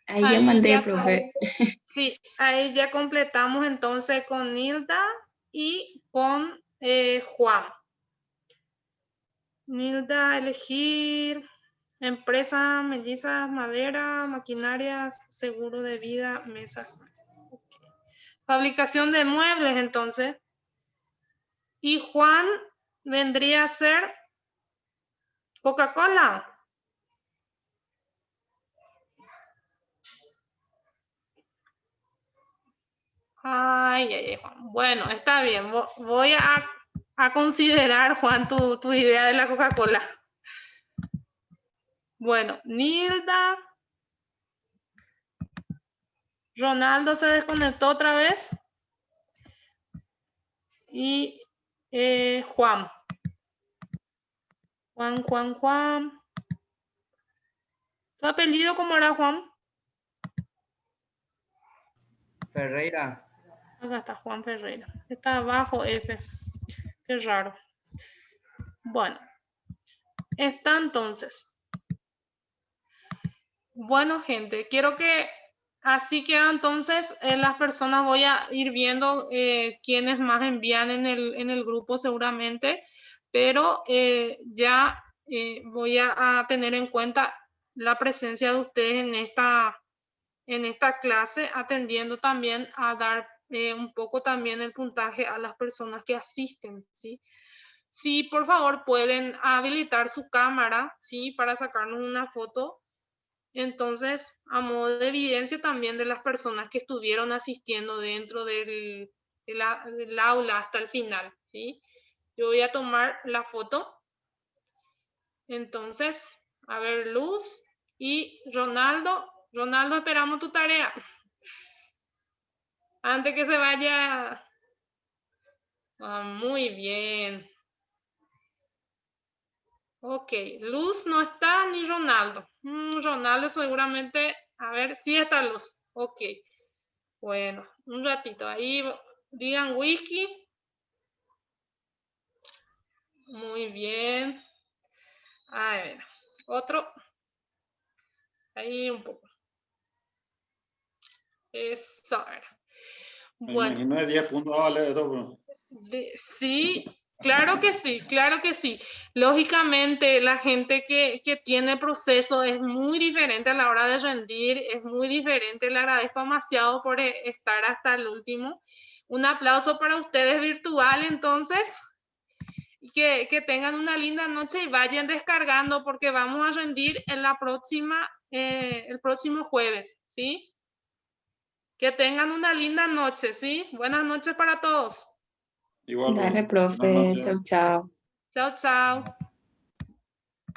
Ahí ya mandé, profe. Sí, ahí ya completamos entonces con Nilda y con Juan. Nilda, elegir empresa, mellizas, madera, maquinarias, seguro de vida, mesas. Okay. Fabricación de muebles, entonces. Y Juan vendría a ser Coca-Cola. Ay, Juan. Bueno, está bien. Voy a considerar, Juan, tu idea de la Coca-Cola. Bueno, Nilda. Ronaldo se desconectó otra vez. y Juan. Juan. ¿Tu apellido cómo era, Juan? Ferreira. Acá está Juan Ferreira. Está abajo F. Qué raro. Bueno. Está entonces. Bueno, gente, quiero que así queda entonces las personas. Voy a ir viendo quiénes más envían en el grupo seguramente, pero ya voy a tener en cuenta la presencia de ustedes en esta clase, atendiendo también a dar un poco también el puntaje a las personas que asisten, ¿sí? Sí, por favor, pueden habilitar su cámara, ¿sí? Para sacarnos una foto. Entonces, a modo de evidencia también de las personas que estuvieron asistiendo dentro del aula hasta el final, ¿sí? Yo voy a tomar la foto. Entonces, a ver, Luz y Ronaldo. Ronaldo, esperamos tu tarea. Antes que se vaya. Muy bien. Ok, Luz no está ni Ronaldo. Ronaldo seguramente, a ver, sí está Luz. Ok, bueno, un ratito. Ahí digan whisky. Muy bien. A ver, otro. Ahí un poco. Eso, a ver. Me Bueno. imagino de 10 puntos vale eso, bro. Sí, claro que sí, claro que sí. Lógicamente, la gente que tiene proceso es muy diferente a la hora de rendir, es muy diferente. Le agradezco demasiado por estar hasta el último. Un aplauso para ustedes virtual, entonces. Y que tengan una linda noche y vayan descargando porque vamos a rendir en la próxima, el próximo jueves, ¿sí? Que tengan una linda noche, ¿sí? Buenas noches para todos. Dale, profe. Chau, chau. Chao, chao.